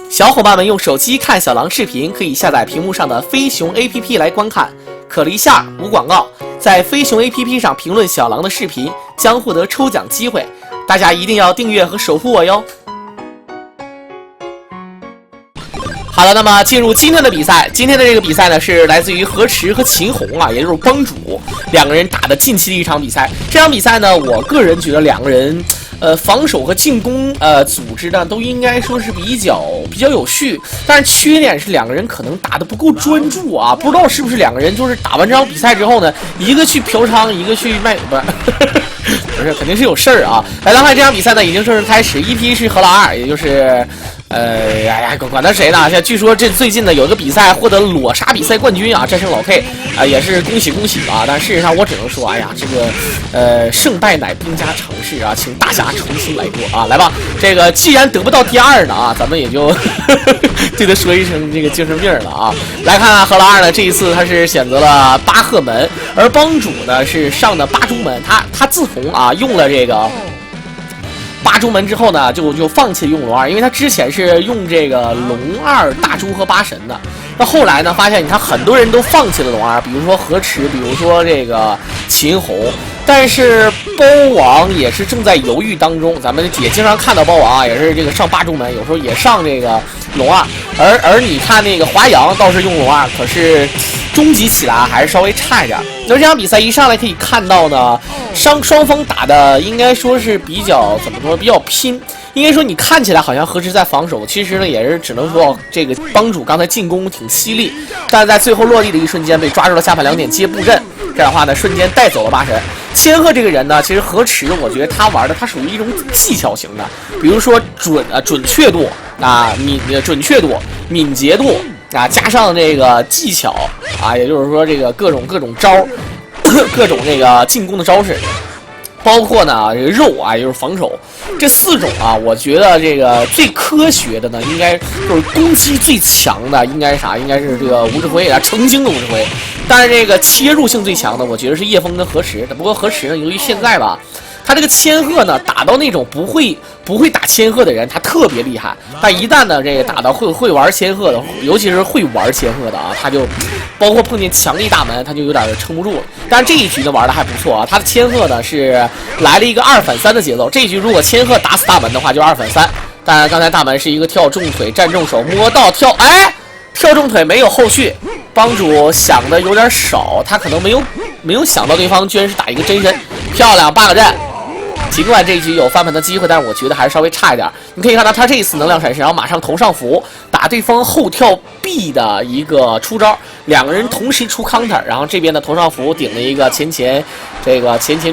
小伙伴们用手机看小狼视频，可以下载屏幕上的飞熊 APP 来观看。可了一下无广告，在飞熊 APP 上评论小狼的视频，将获得抽奖机会。大家一定要订阅和守护我哟。好了，那么进入今天的比赛。今天的这个比赛呢，是来自于河池和秦红啊，也就是帮主两个人打的近期的一场比赛。这场比赛呢，我个人觉得两个人防守和进攻组织呢都应该说是比较有序，但是缺点是两个人可能打得不够专注啊，不知道是不是两个人就是打完这场比赛之后呢，一个去嫖娼，一个去卖不是肯定是有事儿啊。来看这场比赛呢已经正式开始，一批是荷兰2，也就是哎呀，管他谁呢？现在据说这最近呢有一个比赛获得裸杀比赛冠军啊，战胜老 K 啊，也是恭喜啊！但事实上我只能说，哎呀，这个胜败乃兵家常事啊，请大侠重新来过啊！来吧，这个既然得不到第2呢啊，咱们也就对他说一声这个精神病了啊！来看荷兰2呢，这一次他是选择了巴赫门，而帮主呢是上的巴朱门，他自从啊用了这个巴朱门之后呢，就放弃用龙2，因为他之前是用这个龙2大朱和巴神的。那后来呢，发现你看很多人都放弃了龙2，比如说河池，比如说这个秦红，但是包王也是正在犹豫当中。咱们也经常看到包王啊，也是这个上巴朱门，有时候也上这个龙2。而你看那个华阳倒是用龙2，可是终极起来还是稍微差一点。那这场比赛一上来可以看到呢，双方打的应该说是比较怎么说，比较拼。应该说你看起来好像河池在防守，其实呢也是只能说这个帮主刚才进攻挺犀利，但是在最后落地的一瞬间被抓住了下盘2点接布阵，这样的话呢瞬间带走了巴神。千鹤这个人呢，其实河池我觉得他玩的他属于一种技巧型的，比如说准确度啊，准确度、敏捷度啊，加上这个技巧啊，也就是说这个各种招，各种这个进攻的招式。包括呢，这个肉啊，也就是防守，这4种啊，我觉得这个最科学的呢，应该就是攻击最强的，应该是啥？应该是这个吴志辉啊，成精的吴志辉。但是这个切入性最强的，我觉得是叶枫跟河池。不过河池呢，由于现在吧，他这个千鹤呢，打到那种不会打千鹤的人，他特别厉害。但一旦呢，这个打到会玩千鹤的，尤其是会玩千鹤的啊，他就包括碰见强力大门，他就有点撑不住了。但是这一局呢玩的还不错啊，他的千鹤呢是来了一个2反3的节奏。这一局如果千鹤打死大门的话，就2反3。当然刚才大门是一个跳重腿站重手摸到跳，跳重腿没有后续，帮主想的有点少，他可能没有想到对方居然是打一个真身，漂亮8个站。尽管这一局有翻盘的机会，但是我觉得还是稍微差一点。你可以看到他这一次能量闪身，然后马上头上扶打对方后跳 B 的一个出招，两个人同时出 counter， 然后这边的头上扶顶了一个前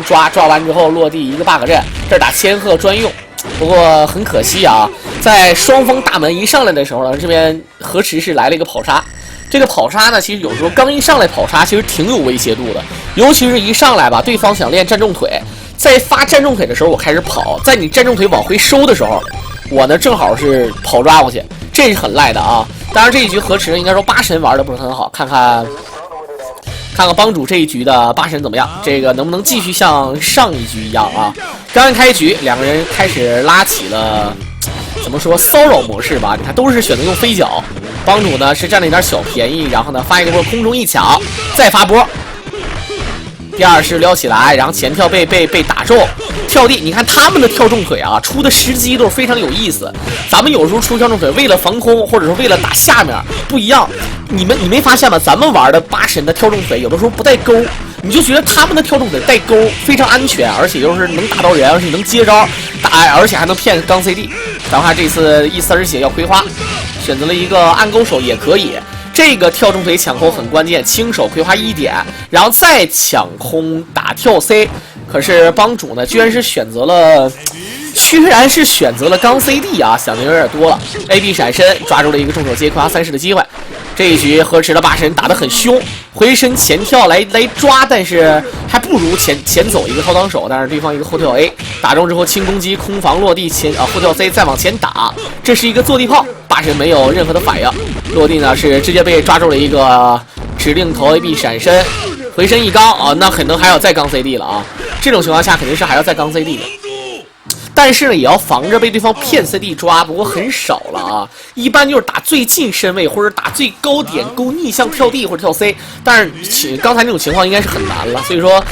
抓完之后落地一个 bug 阵，这是打千鹤专用。不过很可惜啊，在双方大门一上来的时候呢，这边河池是来了一个跑杀。这个跑杀呢，其实有时候刚一上来跑杀，其实挺有威胁度的，尤其是一上来吧，对方想练站重腿，在发站重腿的时候我开始跑，在你站重腿往回收的时候，我呢正好是跑抓过去，这是很赖的啊。当然这一局河池应该说8神玩的不是很好，看看帮主这一局的8神怎么样，这个能不能继续像上一局一样啊？刚刚开局，两个人开始拉起了怎么说骚扰模式吧？你看都是选择用飞脚，帮主呢是占了一点小便宜，然后呢发一个波空中一抢，再发波。第二是撩起来，然后前跳被打中，跳地。你看他们的跳重腿啊，出的时机都是非常有意思。咱们有时候出跳重腿，为了防空，或者说为了打下面不一样。你没发现吗？咱们玩的8神的跳重腿，有的时候不带钩，你就觉得他们的跳重腿带钩非常安全，而且就是能打到人，而且能接招打，而且还能骗刚 CD。咱们看这次一丝儿血要葵花，选择了一个暗勾手也可以。这个跳重腿抢空很关键，轻手葵花1点，然后再抢空打跳 C。可是帮主呢，居然是选择了刚 CD 啊，想的有点多了。AB 闪身抓住了一个重手接葵花3式的机会。这一局河池的8神打得很凶，回身前跳来抓，但是还不如前走一个掏裆手，但是对方一个后跳 A 打中之后轻攻击空防落地后跳 C 再往前打，这是一个坐地炮，8神没有任何的反应，落地呢是直接被抓住了一个指令头 AB 闪身，回身一刚啊，那可能还要再刚 CD 了啊，这种情况下肯定是还要再刚 CD 的。但是呢，也要防着被对方骗 CD 抓，不过很少了啊。一般就是打最近身位，或者打最高点勾逆向跳 D 或者跳 C。但是刚才那种情况应该是很难了，所以说，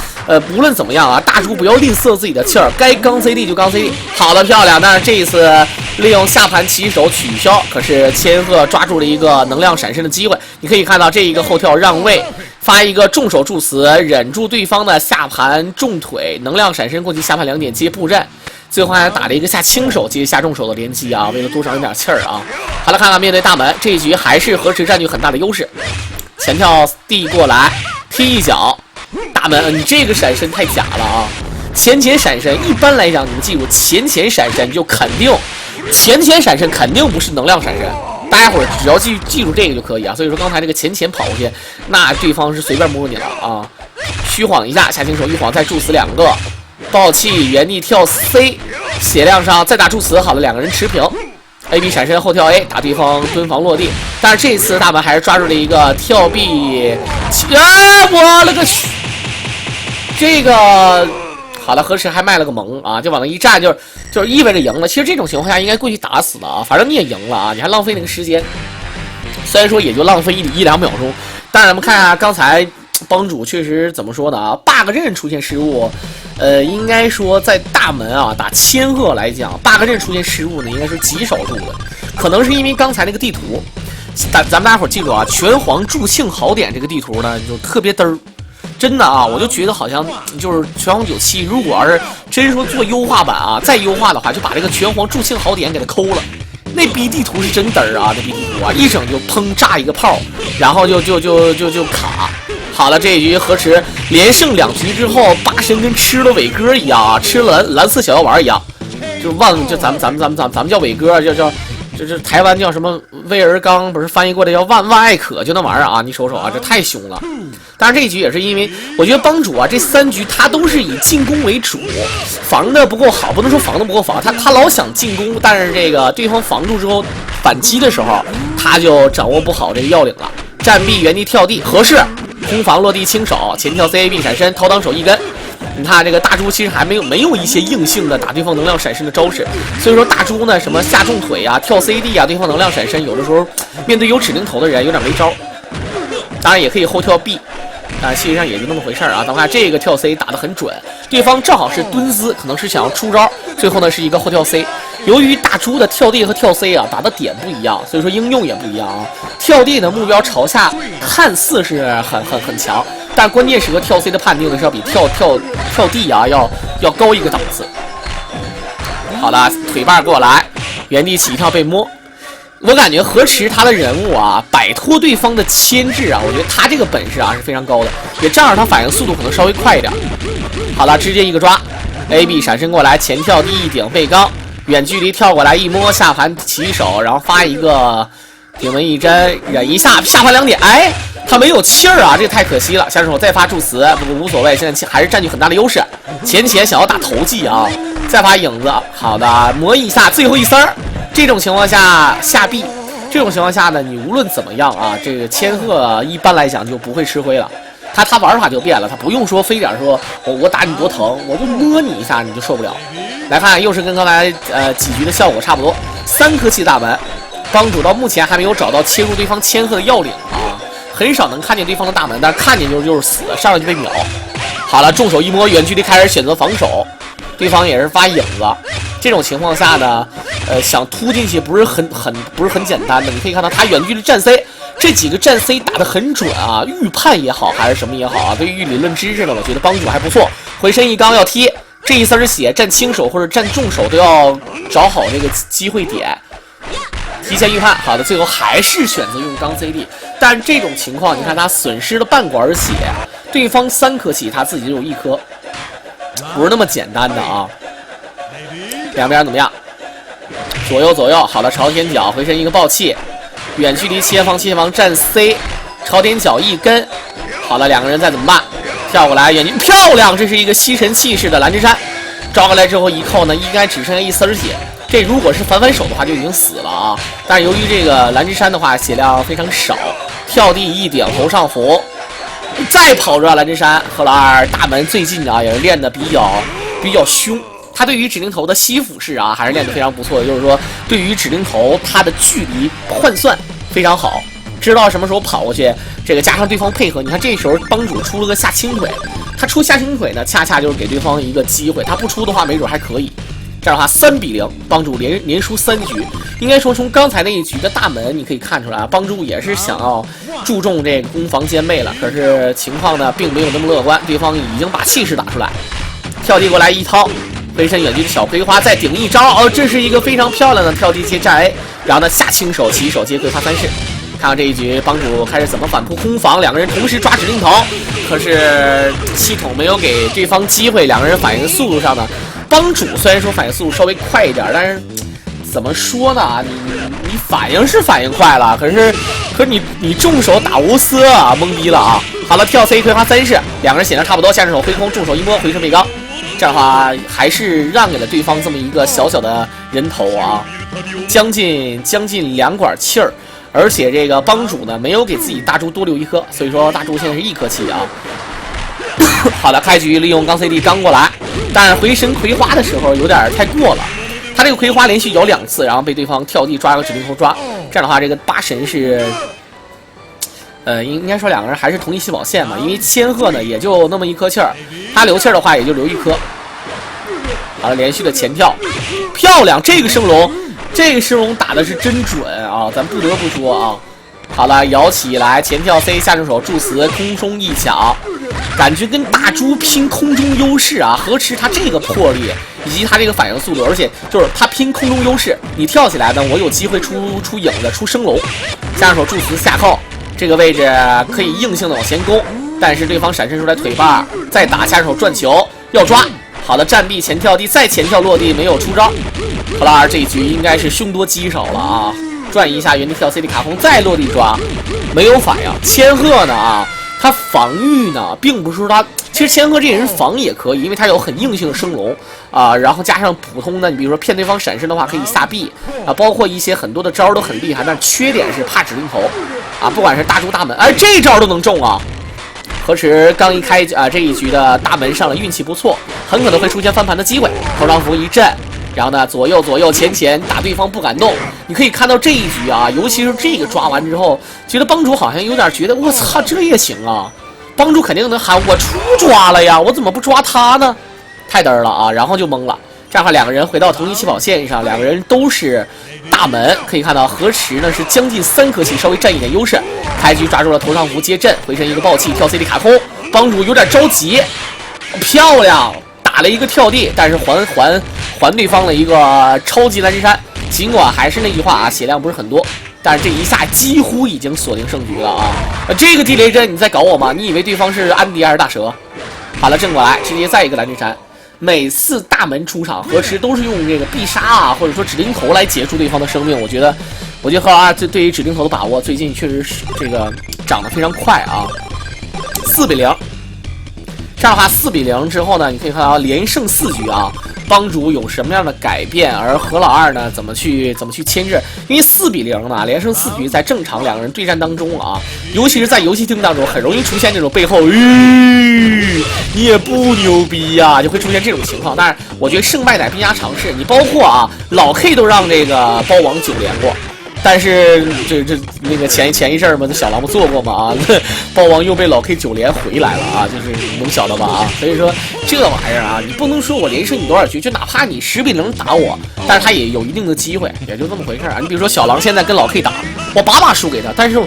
无论怎么样啊，大猪不要吝啬自己的气儿，该刚 CD 就刚 CD。好的，漂亮。但是这一次利用下盘起手取消，可是千鹤抓住了一个能量闪身的机会。你可以看到这一个后跳让位。发一个重手助死，忍住对方的下盘重腿，能量闪身过去下盘2点接布阵，最后还打了一个下轻手接下重手的连击啊，为了多长一点气儿啊。好了，看看面对大门这一局还是河池占据很大的优势，前跳地过来踢一脚，大门你这个闪身太假了啊！前闪身一般来讲，你们记住前闪身就肯定前闪身肯定不是能量闪身。大家伙只要记住这个就可以啊，所以说刚才这个前跑过去，那对方是随便摸你了啊。虚晃一下，下轻手一晃再助死2个，爆气原地跳 C， 血量上再打助死，好了2个人持平。AB 闪身后跳 A 打对方蹲防落地，但是这次大门还是抓住了一个跳 B， 我了个去，这个。好了，河池还卖了个萌啊，就往那一站，就是意味着赢了。其实这种情况下应该过去打死的啊，反正你也赢了啊，你还浪费那个时间，虽然说也就浪费1-2秒钟，但是咱们看啊，刚才帮主确实怎么说呢啊 ，bug 阵出现失误，应该说在大门啊打千鹤来讲 ，bug 阵出现失误呢，应该是极少数的，可能是因为刚才那个地图，咱们大伙记住啊，拳皇助庆好点这个地图呢就特别嘚儿。真的啊，我就觉得好像就是拳皇97，如果要是真说做优化版啊，再优化的话，就把这个拳皇助庆好点给它抠了。那逼地图是真嘚儿啊，那逼地图啊，一整就砰炸一个炮，然后就卡。好了，这一局河池连胜2局之后，8神跟吃了伟哥一样啊，吃了蓝色小药丸一样，就咱们叫伟哥，这台湾叫什么威尔刚，不是翻译过来叫万爱可，就那玩意儿啊，你瞅瞅啊，这太凶了。当然这一局也是因为我觉得帮主啊这3局他都是以进攻为主，防的不够好，不能说防的不够防，他老想进攻，但是这个对方防住之后反击的时候，他就掌握不好这个要领了。站壁原地跳地合适，空防落地轻手，前跳 CAB 闪身，掏裆手一根。你看这个大猪其实还没有一些硬性的打对方能量闪身的招式，所以说大猪呢什么下重腿啊、跳 CD 啊，对方能量闪身有的时候面对有指令头的人有点没招。当然也可以后跳 B。实际上也就那么回事啊。咱们看这个跳 C 打得很准，对方正好是蹲姿，可能是想要出招，最后呢是一个后跳 C。由于大猪的跳 D 和跳 C 啊打的点不一样，所以说应用也不一样啊。跳 D 的目标朝下，看似是很强，但关键时刻跳 C 的判定呢是要比跳 D 啊要高一个档次。好的，腿把过来，原地起跳被摸。我感觉河池他的人物啊，摆脱对方的牵制啊，我觉得他这个本事啊是非常高的，也这样他反应速度可能稍微快一点。好了，直接一个抓 ，AB 闪身过来，前跳第一顶背刚，远距离跳过来一摸下盘起手，然后发一个顶门一针，忍一下下盘2点，哎，他没有气儿啊，这个太可惜了。下手再发助词，不过无所谓，现在还是占据很大的优势。前想要打投技啊，再发影子，好的，磨一下，最后一丝儿。这种情况下下臂，这种情况下呢，你无论怎么样啊，这个千鹤一般来讲就不会吃亏了。他玩法就变了，他不用说非点说我打你多疼，我就摸你一下你就受不了。来看，又是跟刚才几局的效果差不多，3颗气大门，帮主到目前还没有找到切入对方千鹤的要领啊，很少能看见对方的大门，但是看见就是死，上来就被秒。好了，重手一摸，远距离开始选择防守，对方也是发影子。这种情况下呢，想突进去不是很简单的。你可以看到他远距离站 C， 这几个站 C 打得很准啊，预判也好还是什么也好啊，对于理论知识呢，我觉得帮主还不错。回身一刚要踢，这一丝血站轻手或者站重手都要找好这个机会点，提前预判。好的，最后还是选择用刚 CD， 但这种情况你看他损失了半管血，对方3颗气，他自己就有1颗，不是那么简单的啊。两边怎么样？左右，好的，朝天脚回身一个爆气，远距离切防站 C， 朝天脚一根，好了，两个人再怎么办？跳过来，远距漂亮，这是一个吸尘器式的蓝之山，招过来之后一扣呢，应该只剩下1丝血。这如果是反手的话就已经死了啊！但是由于这个蓝之山的话血量非常少，跳地一顶头上扶，再跑着蓝之山。荷兰大门最近啊也是练的比较凶。他对于指令头的吸附式啊，还是练得非常不错的。就是说，对于指令头，他的距离换算非常好，知道什么时候跑过去。这个加上对方配合，你看这时候帮主出了个下轻腿，他出下轻腿呢，恰恰就是给对方一个机会。他不出的话，没准还可以。这样的话，3比0，帮主连输3局。应该说，从刚才那一局的大门，你可以看出来啊，帮主也是想要注重这个攻防兼备了。可是情况呢，并没有那么乐观，对方已经把气势打出来，跳地过来一掏。飞身远距的小葵花再顶一招，哦，这是一个非常漂亮的跳地接站 A， 然后呢下轻手起手接葵花3式。看看这一局帮主开始怎么反扑空防，两个人同时抓指令头，可是系统没有给对方机会，两个人反应速度上呢，帮主虽然说反应速度稍微快一点，但是怎么说呢？你反应是反应快了，可是你重手打无私啊，懵逼了啊！好了，跳 C 葵花3式，两个人显得差不多，下手挥空，重手一摸回身背刚。这样的话还是让给了对方这么一个小小的人头啊，将近2管气儿，而且这个帮主呢没有给自己大猪多留1颗，所以说大猪现在是1颗气啊。好了，开局利用刚 CD 刚过来，但是回身葵花的时候有点太过了，他这个葵花连续咬2次，然后被对方跳地抓个指令头抓，这样的话这个8神是。应该说两个人还是同一起跑线嘛，因为千鹤呢也就那么1颗气儿，他留气儿的话也就留1颗。好了，连续的前跳，漂亮！这个升龙打的是真准啊，咱不得不说啊。好了，摇起来，前跳 C 下正手助词，空中一抢，感觉跟大猪拼空中优势啊。何池他这个魄力以及他这个反应速度，而且就是他拼空中优势，你跳起来呢，我有机会出影子，出升龙，下正手助词下扣。这个位置可以硬性的往前攻，但是对方闪身出来腿把，再打下手转球要抓。好的，站壁前跳地，再前跳落地，没有出招。荷兰这一局应该是凶多吉少了啊！转一下原地跳 CD 卡空，再落地抓，没有反应。千鹤呢啊，他防御呢，并不是说他，其实千鹤这人防也可以，因为他有很硬性的升龙啊，然后加上普通的，你比如说骗对方闪身的话，可以下臂啊，包括一些很多的招都很厉害，但是缺点是怕指令头。啊，不管是大猪大门，哎，这招都能中啊！何池刚一开啊，这一局的大门上了，运气不错，很可能会出现翻盘的机会。头上符一震，然后呢左右前打对方不敢动。你可以看到这一局啊，尤其是这个抓完之后，觉得帮主好像有点觉得我操，这也行啊！帮主肯定能喊我出抓了呀，我怎么不抓他呢？太嘚了啊！然后就懵了。这样的话，两个人回到同一起跑线上，两个人都是大门，可以看到何池呢是将近3颗气，稍微占一点优势。开局抓住了头上符接阵，回身一个暴气跳 CD 卡空，帮主有点着急，漂亮，打打了一个跳地，但是还对方了一个超级蓝之山。尽管还是那句话啊，血量不是很多，但是这一下几乎已经锁定胜局了啊！这个地雷阵你在搞我吗？你以为对方是安迪还是大蛇？好了，正过来，直接再一个蓝之山。每次大门出场，河池都是用这个必杀啊，或者说指令头来结束对方的生命。我觉得荷尔二对于指令头的把握，最近确实是这个涨得非常快啊！4比0。这样的话，4比0之后呢，你可以看到连胜4局啊，帮主有什么样的改变，而何老二呢怎么去牵制？因为4比0呢，连胜4局，在正常两个人对战当中啊，尤其是在游戏厅当中，很容易出现这种背后，你也不牛逼呀，就会出现这种情况。但是我觉得胜败乃兵家常事，你包括啊老 K 都让这个包王9连过。但是那个前一阵儿嘛，这小狼不做过嘛啊，包王又被老 K 9连回来了啊，就是能晓得吧啊？所以说这玩意儿啊，你不能说我连胜你多少局，就哪怕你10比0打我，但是他也有一定的机会，也就这么回事啊。你比如说小狼现在跟老 K 打，我8把输给他，但是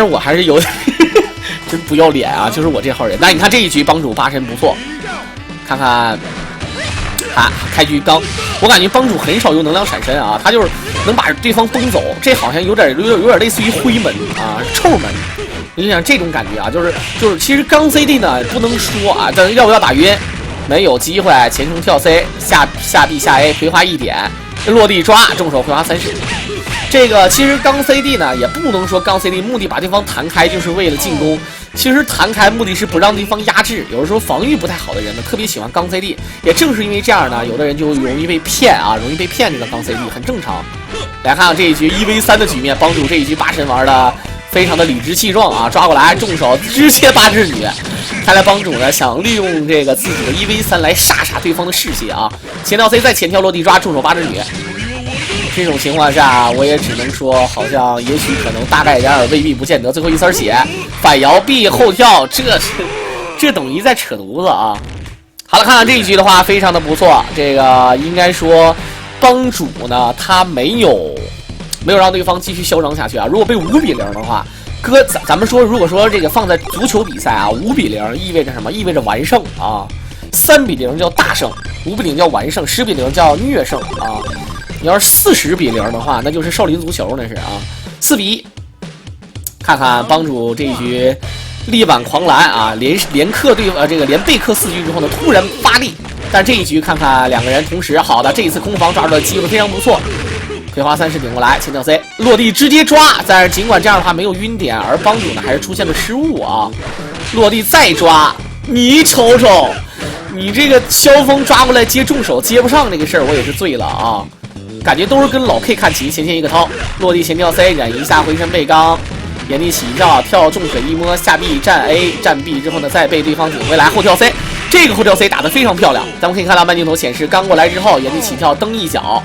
我还是有真不要脸啊，就是我这号人。那你看这一局帮主8神不错，看看。开局刚，我感觉帮主很少用能量闪身啊，他就是能把对方崩走，这好像有点类似于灰门啊、臭门，你想这种感觉啊，就是其实刚 CD 呢不能说啊，但是要不要打晕，没有机会，前冲跳 C 下 B 下 A 葵花1点，落地抓重手葵花30。这个其实刚 CD 呢也不能说刚 CD 目的把对方弹开就是为了进攻。其实弹开目的是不让对方压制，有的时候防御不太好的人呢，特别喜欢刚 CD， 也正是因为这样呢，有的人就容易被骗啊，容易被骗这个刚 CD， 很正常。来看看这一局1v3的局面，帮主这一局8神玩的非常的理直气壮啊，抓过来重手直接8只女，看来帮主呢想利用这个自己的1v3来煞对方的视线啊，前跳 C 再前跳落地抓重手8只女。这种情况下，我也只能说，好像也许可能大概一点，未必不见得。最后一丝血，反摇臂后跳，这等于在扯犊子啊！好了，看看这一局的话，非常的不错。这个应该说，帮主呢，他没有让对方继续嚣张下去啊。如果被5比0的话，咱们说，如果说这个放在足球比赛啊，5比0意味着什么？意味着完胜啊。3比0叫大胜，5比0叫完胜，10比0叫虐胜啊。你要是40比0的话，那就是少林足球那是啊，4比1。看看帮主这一局力挽狂澜啊，连克这个连被克4局之后呢，突然发力。但这一局看看两个人同时，好的，这一次空防抓住的机会非常不错。葵花30顶过来，前跳 C 落地直接抓，但是尽管这样的话没有晕点，而帮主呢还是出现了失误啊。落地再抓，你瞅瞅，你这个萧峰抓过来接重手接不上这个事儿，我也是醉了啊。感觉都是跟老 K 看齐，前线一个掏，落地前跳 C 忍一下回身背刚，原地起跳跳重水一摸下 B 站 A 站 B 之后呢，再被对方顶回来后跳 C， 这个后跳 C 打得非常漂亮。咱们可以看到慢镜头显示，刚过来之后原地起跳蹬一脚，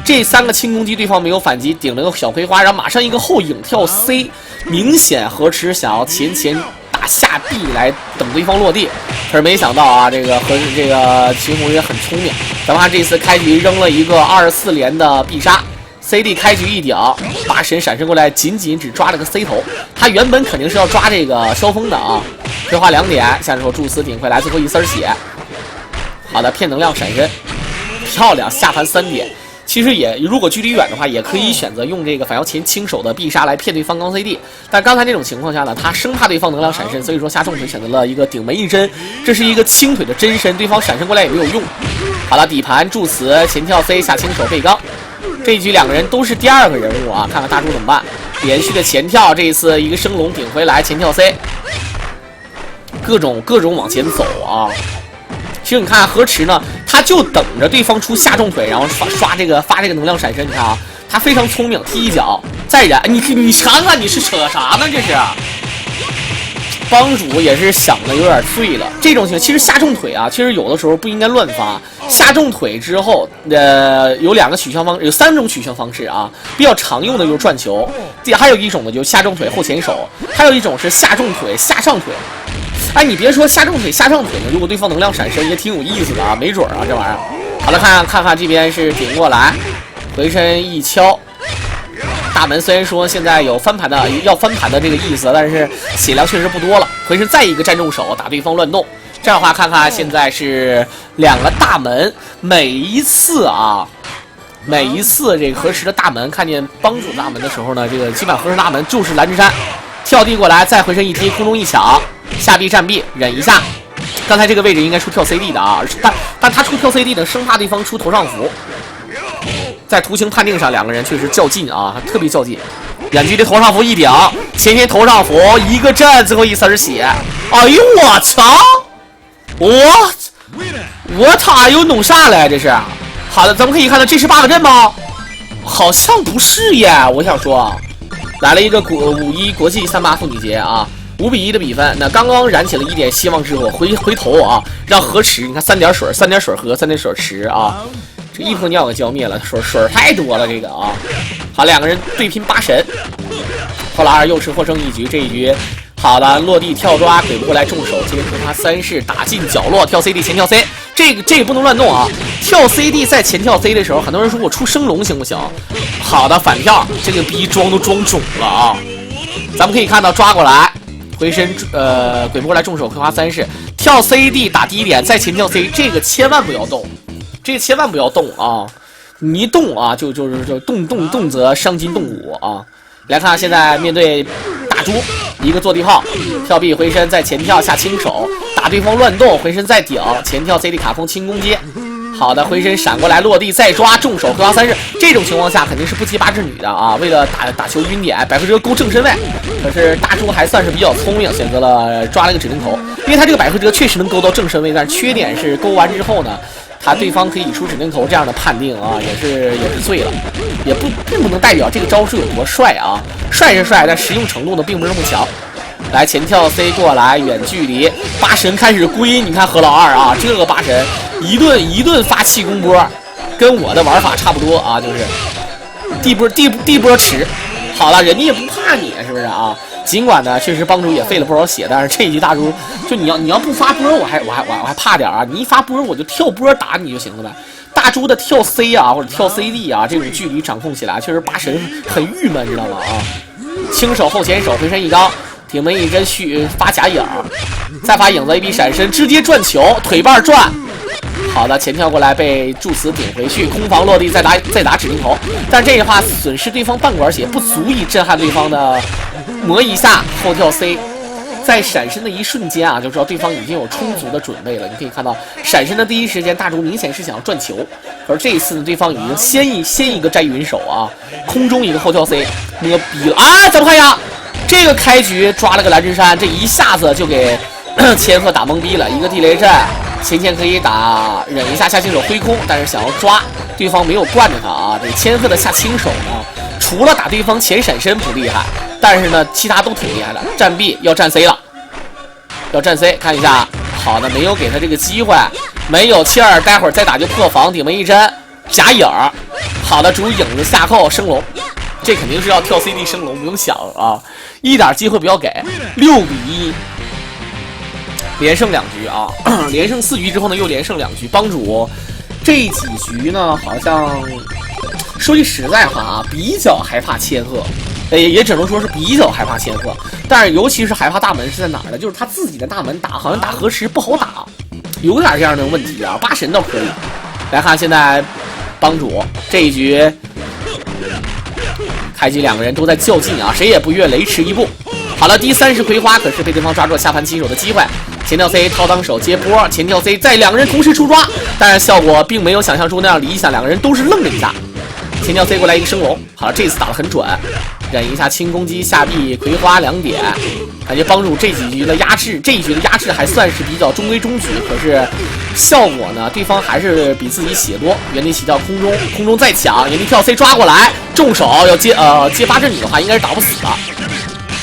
这3个轻攻击对方没有反击，顶了个小葵花，然后马上一个后影跳 C， 明显河池想要前打下 B 来等对方落地，可是没想到啊，这个秦红也很聪明。咱们看这次开局扔了一个24连的必杀 ，CD 开局一屌，8神闪身过来，仅只抓了个 C 头。他原本肯定是要抓这个萧峰的啊，葵花2点，下手诛死顶回来，最后一丝血。好的，骗能量闪身，漂亮，下盘3点。其实如果距离远的话，也可以选择用这个反摇前轻手的必杀来骗对方刚 CD。但刚才这种情况下呢，他生怕对方能量闪身，所以说下重腿选择了一个顶门一针，这是一个轻腿的真身，对方闪身过来也没有用。好了，底盘助死前跳 C 下轻手背刚，这一局两个人都是第2个人物啊，看看大猪怎么办。连续的前跳，这一次一个升龙顶回来前跳 C， 各种往前走啊。其实你看河池呢，他就等着对方出下重腿，然后发这个能量闪身。你看啊，他非常聪明，踢一脚再燃。你看看你是扯啥呢？这是帮主也是想的有点醉了。这种情况其实下重腿啊，其实有的时候不应该乱发。下重腿之后，有3种取消方式啊，比较常用的就是转球，还有一种呢就是下重腿后前手，还有一种是下重腿下上腿。哎，你别说下重腿下上腿呢，如果对方能量闪身也挺有意思的啊，没准啊这玩意儿。好了，看看这边是顶过来，回身一敲。大门虽然说现在有要翻盘的这个意思，但是血量确实不多了。回身再一个站重手打对方乱动，这样的话，看看现在是2个大门，每一次这个河池的大门看见帮主大门的时候呢，这个基本河池大门就是蓝之山，跳地过来，再回身一踢，空中一抢，下臂站臂忍一下。刚才这个位置应该出跳 CD 的啊，但他出跳 CD 呢，生怕对方出头上符。在图形判定上，2个人确实较劲啊，特别较劲。远距离头上符一顶，前头上符一个震，最后一丝血。哎呦我操！我操！又弄啥嘞？这是。好的，咱们可以看到这是8个阵吗？好像不是耶。我想说，来了一个5-1国际38妇女节啊，5-1的比分。那刚刚燃起了一点希望之后，回头啊，让河池，你看3点水河，3点水池啊。这一泡尿给浇灭了，水太多了，这个啊，好，2个人对拼8神，后来又是获胜一局，这一局好了，落地跳抓，给不过来重手，接着他3式打进角落，跳 CD 前跳 C， 这个不能乱动啊，跳 CD 在前跳 C 的时候，很多人说我出升龙行不行？好的，反跳，这个逼装都装肿了啊，咱们可以看到抓过来，回身鬼不过来重手葵花3式，跳 CD 打第1点，再前跳 C， 这个千万不要动。这个千万不要动啊！你一动啊，就动则伤筋动骨啊！来看现在面对大猪，一个坐地炮，跳臂回身再前跳下轻手，打对方乱动，回身再顶，前跳 CD 卡风轻攻击。好的，回身闪过来落地再抓重手葵花3式，这种情况下肯定是不接8智女的啊！为了打球晕点，百合哲勾正身位，可是大猪还算是比较聪明，选择了抓了个指定头，因为他这个百合哲确实能勾到正身位，但是缺点是勾完之后呢。对方可以出指定头这样的判定啊，也是醉了，并不能代表这个招数有多帅啊，帅是帅，但实用程度呢并不是那么强。来前跳 C 过来，远距离8神开始归，你看何老二啊，这个8神一顿发气功波，跟我的玩法差不多啊，就是地波池。好了，人家也不怕你，是不是啊？尽管呢，确实帮主也费了不少血，但是这一局大猪，就你要不发波，我还怕点啊！你一发波，我就跳波打你就行了呗。大猪的跳 C 啊，或者跳 CD 啊，这种距离掌控起来，确实8神很郁闷，知道吗？啊，轻手后前手，回身一刚，顶门一针发假影，再发影子 AB 闪身，直接转球，腿半转。好的，前跳过来被助死顶回去，空防落地再打指定头，但这句话损失对方半管血，不足以震撼对方的磨一下后跳 C， 在闪身的一瞬间啊，就知道对方已经有充足的准备了。你可以看到闪身的第一时间，大猪明显是想要转球，而这一次呢，对方已经先一个摘云手啊，空中一个后跳 C， 摸逼了啊！咱们看一下这个开局抓了个蓝之山，这一下子就给千鹤打懵逼了，一个地雷阵。前可以打忍一下下轻手挥空，但是想要抓对方没有惯着他啊。这千鹤的下轻手呢，除了打对方前闪身不厉害，但是呢其他都挺厉害的。站 B 要站 C 了，要站 C， 看一下，好的，没有给他这个机会，没有气儿，待会儿再打就破防，顶门一针假影儿，好的，主影子下扣升龙，这肯定是要跳 CD 升龙，不用想啊，一点机会不要给。6-1。连胜2局啊，连胜4局之后呢，又连胜2局。帮主这几局呢，好像说句实在话啊，比较害怕千鹤，也只能说是比较害怕千鹤。但是尤其是害怕大门是在哪儿呢？就是他自己的大门好像打河池不好打，有点这样的问题啊。8神倒可以。来看现在帮主这一局，开局2个人都在较劲啊，谁也不越雷池一步。好了，第3式葵花可是被对方抓住了下盘起手的机会。前跳 C 掏裆手接波，前跳 C 再2个人同时出抓，但是效果并没有想象中那样理想，2个人都是愣了一下。前跳 C 过来一个升龙，好了，这次打得很准，忍一下轻攻击下臂葵花2点，感觉帮助这一局的压制还算是比较中规中矩，可是效果呢，对方还是比自己血多。原地起跳空中再抢，原地跳 C 抓过来，重手要接8智女的话，应该是打不死的。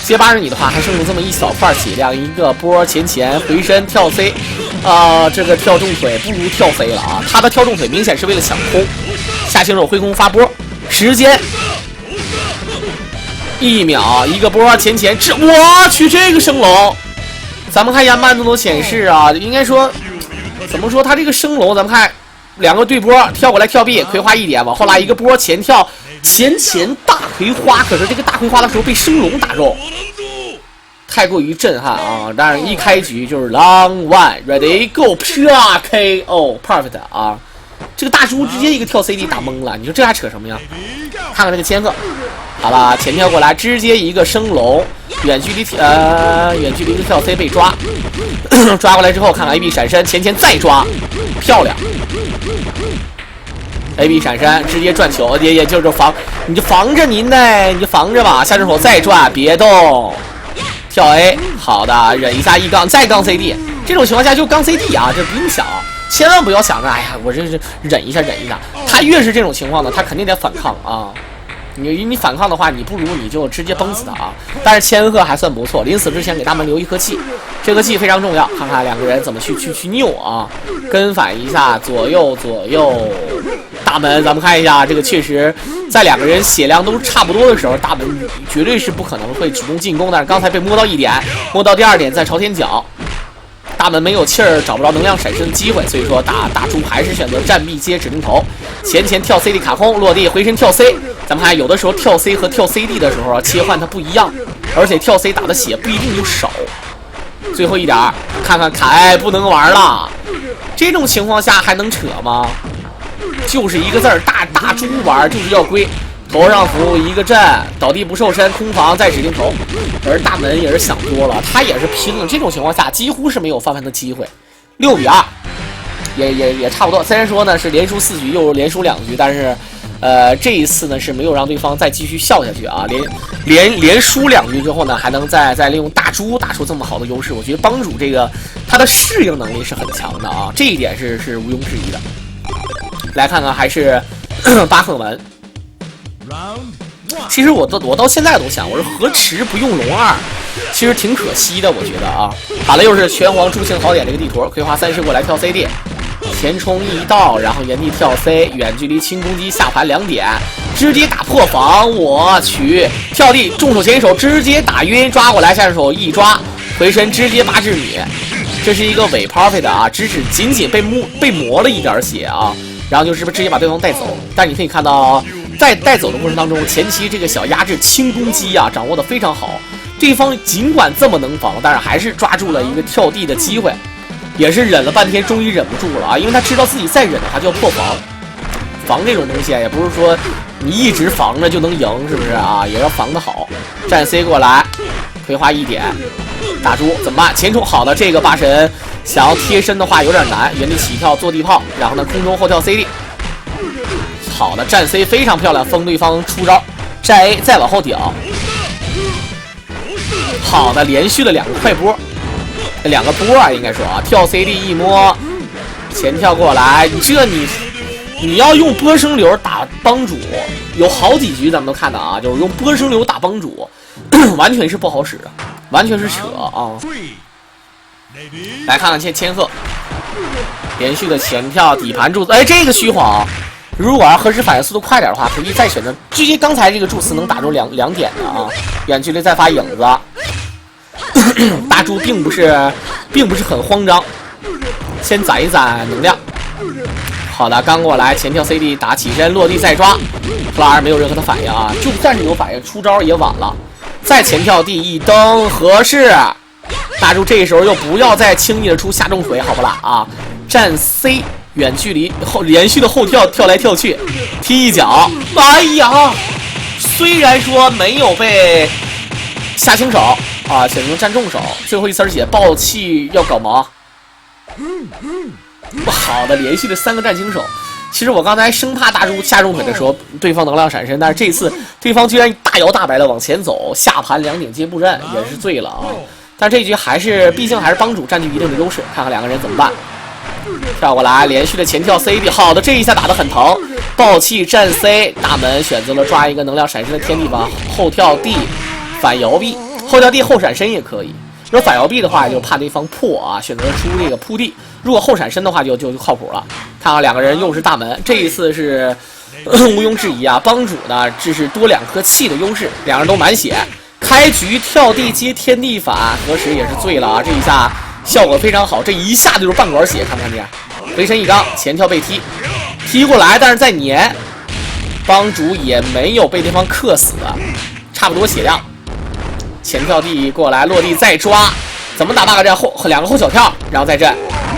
接8智女的话，还剩了这么一小块血量，一个波前回身跳 C， 这个跳重腿不如跳 C 了啊！他的跳重腿明显是为了抢空，下轻手挥空发波，时间1秒，一个波前我去这个升龙，咱们看一下慢动作显示啊，应该说怎么说，他这个升龙，咱们看2个对波跳过来跳 B， 葵花1点往后拉一个波前跳。前大葵花，可是这个大葵花的时候被升龙打中，太过于震撼啊！但是一开局就是 Long One Ready Go， 啪 KO Perfect 啊！这个大猪直接一个跳 CD 打懵了，你说这还扯什么呀？看看这个千鹤，好了，前跳过来直接一个升龙，远距离的跳 C 被抓，抓过来之后看看 AB 闪身，前再抓，漂亮。AB 闪身直接转球，也就是防，你就防着您呢，你就防着吧，下正手再转，别动，跳 A， 好的，忍一下一杠，再杠 CD， 这种情况下就杠 CD 啊，这不用想，千万不要想着，哎呀，我这是忍一下，他越是这种情况呢，他肯定得反抗啊。你反抗的话，你不如你就直接崩死他啊！但是千鹤还算不错，临死之前给大门留一颗气，这颗气非常重要。看看两个人怎么去拗啊，跟反一下，左右大门，咱们看一下，这个确实在两个人血量都差不多的时候，大门绝对是不可能会主动进攻。但是刚才被摸到一点，摸到第二点在朝天角。大门没有气儿，找不着能量闪身的机会，所以说大猪还是选择站壁接指定头，前跳 CD 卡空落地回身跳 C。咱们看有的时候跳 C 和跳 CD 的时候切换它不一样，而且跳 C 打的血不一定就少。最后一点，看看卡艾不能玩了，这种情况下还能扯吗？就是一个字儿，大猪玩就是要归。头上扶一个阵，倒地不受身，空防再指定头。而大门也是想多了，他也是拼了。这种情况下几乎是没有翻盘的机会。6比2，也差不多。虽然说呢是连输4局又连输2局，但是这一次呢是没有让对方再继续笑下去啊。连输2局之后呢，还能再利用大猪打出这么好的优势，我觉得帮主这个他的适应能力是很强的啊，这一点是毋庸置疑的。来看看还是巴赫文。其实我到现在都想，我说何池不用龙2，其实挺可惜的，我觉得啊。好了，又是拳皇驻庆好点这个地图，葵花30过来跳 CD， 前冲一道，然后原地跳 C， 远距离轻攻击下盘2点，直接打破防，我去，跳地重手前手直接打晕，抓过来下手一抓，回身直接8智女，这是一个伪 perfect 啊，只仅被磨了一点血啊，然后就是直接把对方带走。但你可以看到。在带走的过程当中，前期这个小压制轻攻击啊，掌握的非常好。对方尽管这么能防，但是还是抓住了一个跳地的机会，也是忍了半天，终于忍不住了啊！因为他知道自己再忍的话就要破防。防这种东西啊，也不是说你一直防着就能赢，是不是啊？也要防得好。站 C 过来，葵花1点，打猪怎么办？前冲好的，这个八神想要贴身的话有点难，原地起跳坐地炮，然后呢空中后跳 CD。好的，站 C 非常漂亮，封对方出招，站 A 再往后顶。好的，连续的2个快波，2个波啊，应该说啊，跳 CD 一摸，前跳过来，你要用波声流打帮主，有好几局咱们都看到啊，就是用波声流打帮主，完全是不好使，完全是扯啊。来看看千鹤，连续的前跳底盘柱，哎，这个虚晃。如果要何时反应速度快点的话，可以再选择直接刚才这个柱4能打中两点的啊，远距离再发影子。大猪并不是很慌张，先攒一攒能量。好的，刚过来前跳 CD 打起身落地再抓，弗拉尔没有任何的反应啊，就算是有反应，出招也晚了。再前跳地一蹬合适，大猪这时候又不要再轻易的出下重腿，好不啦啊？站 C。远距离连续的后跳来跳去，踢一脚，哎呀！虽然说没有被下轻手啊，选择站重手，最后一丝血爆气要搞毛。好的，连续的3个站轻手。其实我刚才生怕大猪下重腿的时候对方能量闪身，但是这次对方居然大摇大摆的往前走，下盘2点接布阵也是醉了啊！但这一局毕竟还是帮主占据一定的优势，看看两个人怎么办。跳过来，连续的前跳 CD， 好的，这一下打得很疼，爆气站 C， 大门选择了抓一个能量闪身的天地吧，后跳 D， 反摇臂，后跳 D 后闪身也可以。如果反摇臂的话，就怕对方破啊，选择出这个扑地；如果后闪身的话就靠谱了。看看两个人又是大门，这一次是毋庸置疑啊，帮主呢这是多2颗气的优势，两人都满血。开局跳地接天地反，何时也是醉了啊，这一下。效果非常好，这一下就是半管血，看不看见？回身一刚，前跳被踢过来，但是再粘，帮主也没有被对方克死，差不多血量。前跳地过来，落地再抓，怎么打 bug 这两个后小跳，然后再震，